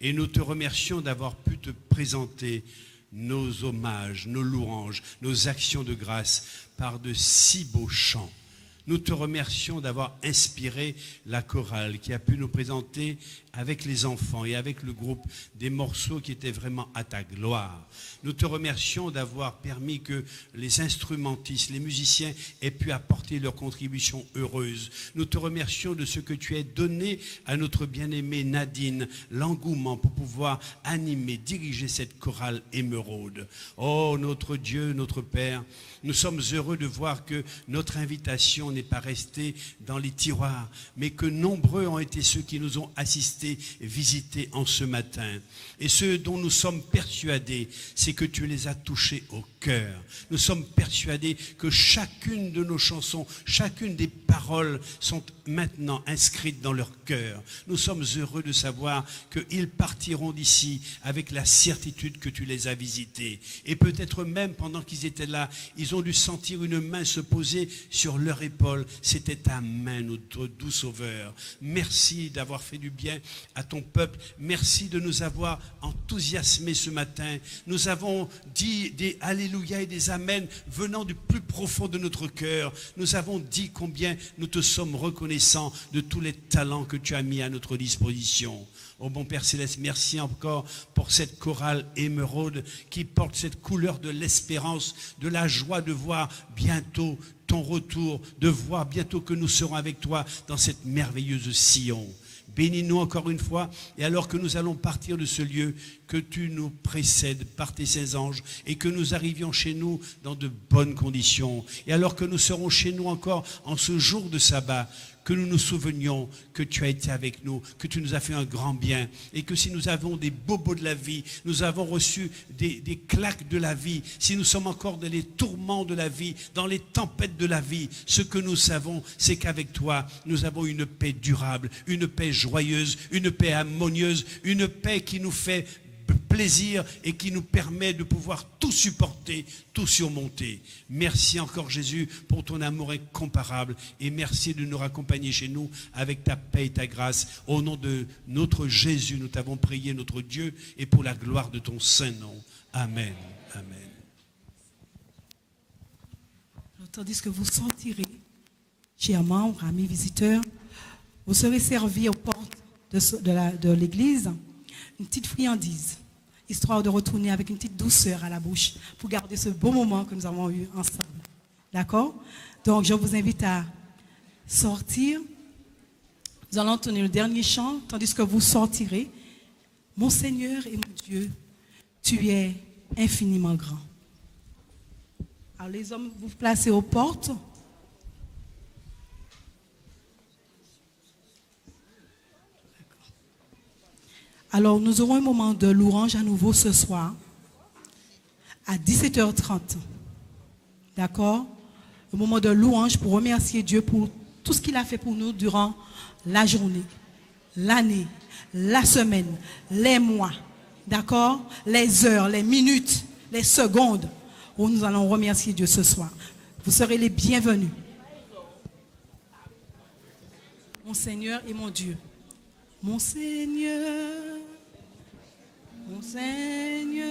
Et nous te remercions d'avoir pu te présenter nos hommages, nos louanges, nos actions de grâce par de si beaux chants. Nous te remercions d'avoir inspiré la chorale qui a pu nous présenter avec les enfants et avec le groupe des morceaux qui étaient vraiment à ta gloire. Nous te remercions d'avoir permis que les instrumentistes, les musiciens aient pu apporter leur contribution heureuse. Nous te remercions de ce que tu as donné à notre bien-aimée Nadine, l'engouement pour pouvoir animer, diriger cette chorale émeraude. Oh, notre Dieu, notre Père, nous sommes heureux de voir que notre invitation n'est pas restée dans les tiroirs, mais que nombreux ont été ceux qui nous ont assistés, visités en ce matin. Et ce dont nous sommes persuadés, c'est que tu les as touchés au cœur. Nous sommes persuadés que chacune de nos chansons, chacune des paroles sont maintenant inscrites dans leur cœur. Nous sommes heureux de savoir qu'ils partiront d'ici avec la certitude que tu les as visités. Et peut-être même pendant qu'ils étaient là, ils ont dû sentir une main se poser sur leur épaule. C'était ta main, notre doux Sauveur. Merci d'avoir fait du bien à ton peuple. Merci de nous avoir enthousiasmés ce matin. Nous avons dit des alléluia et des amen venant du plus profond de notre cœur. Nous avons dit combien nous te sommes reconnaissants de tous les talents que tu as mis à notre disposition. Oh bon Père Céleste, merci encore pour cette chorale émeraude qui porte cette couleur de l'espérance, de la joie de voir bientôt ton retour, de voir bientôt que nous serons avec toi dans cette merveilleuse Sion. Bénis-nous encore une fois. Et alors que nous allons partir de ce lieu, que tu nous précèdes par tes saints anges et que nous arrivions chez nous dans de bonnes conditions. Et alors que nous serons chez nous encore en ce jour de sabbat, que nous nous souvenions que tu as été avec nous, que tu nous as fait un grand bien et que si nous avons des bobos de la vie, nous avons reçu des claques de la vie, si nous sommes encore dans les tourments de la vie, dans les tempêtes de la vie, ce que nous savons, c'est qu'avec toi, nous avons une paix durable, une paix joyeuse, une paix harmonieuse, une paix qui nous fait plaisir et qui nous permet de pouvoir tout supporter, tout surmonter. Merci encore Jésus pour ton amour incomparable et merci de nous raccompagner chez nous avec ta paix et ta grâce. Au nom de notre Jésus, nous t'avons prié, notre Dieu, et pour la gloire de ton saint nom. Amen. Amen. Tandis que vous sentirez, chers membres, amis visiteurs, vous serez servis aux portes de l'église une petite friandise, histoire de retourner avec une petite douceur à la bouche pour garder ce beau moment que nous avons eu ensemble. D'accord? Donc, je vous invite à sortir. Nous allons entonner le dernier chant, tandis que vous sortirez. Mon Seigneur et mon Dieu, tu es infiniment grand. Alors, les hommes, vous vous placez aux portes. Alors, nous aurons un moment de louange à nouveau ce soir, à 17h30. D'accord? Un moment de louange pour remercier Dieu pour tout ce qu'il a fait pour nous durant la journée, l'année, la semaine, les mois. D'accord? Les heures, les minutes, les secondes où nous allons remercier Dieu ce soir. Vous serez les bienvenus. Mon Seigneur et mon Dieu. Mon Seigneur, mon Seigneur.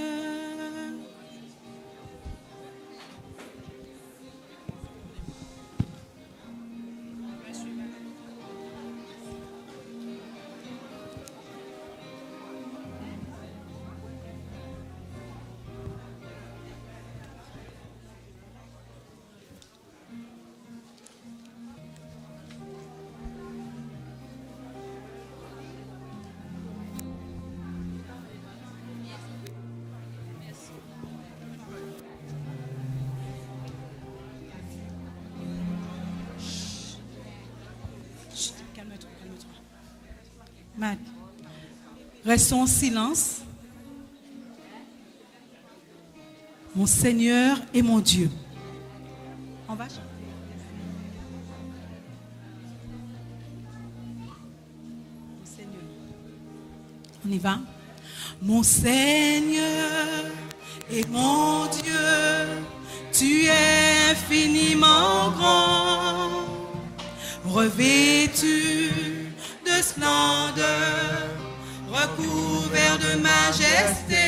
Restons en silence. Mon Seigneur et mon Dieu. On va chanter. Mon Seigneur. On y va. Mon Seigneur et mon Dieu, tu es infiniment grand, revêtu de splendeur, recouvert de majesté.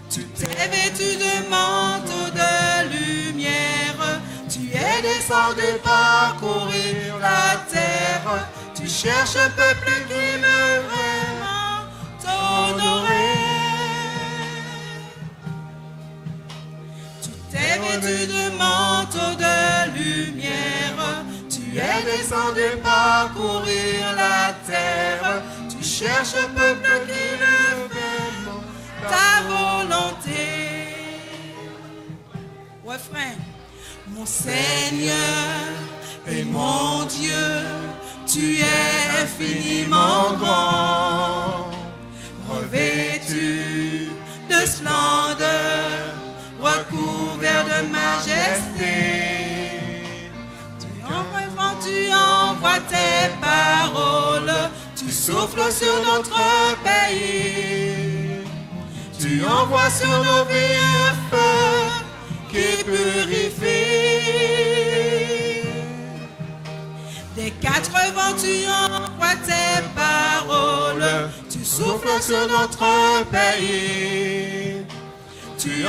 Tu t'es vêtu de manteau de lumière, tu es descendu parcourir la terre. Tu cherches un peuple qui veut vraiment t'honorer. Tu t'es vêtu de manteau de lumière, tu es descendu parcourir la terre. Tu cherches un peuple qui veut vraiment ta volonté. Refrain. Mon Seigneur et mon Dieu, tu es infiniment grand, revêtu de splendeur, recouvert de majesté. Tu envoies tes paroles, tu souffles sur notre pays. Tu envoies sur nos vies un feu qui purifie. Des quatre vents tu envoies tes paroles, tu souffles sur notre pays. Tu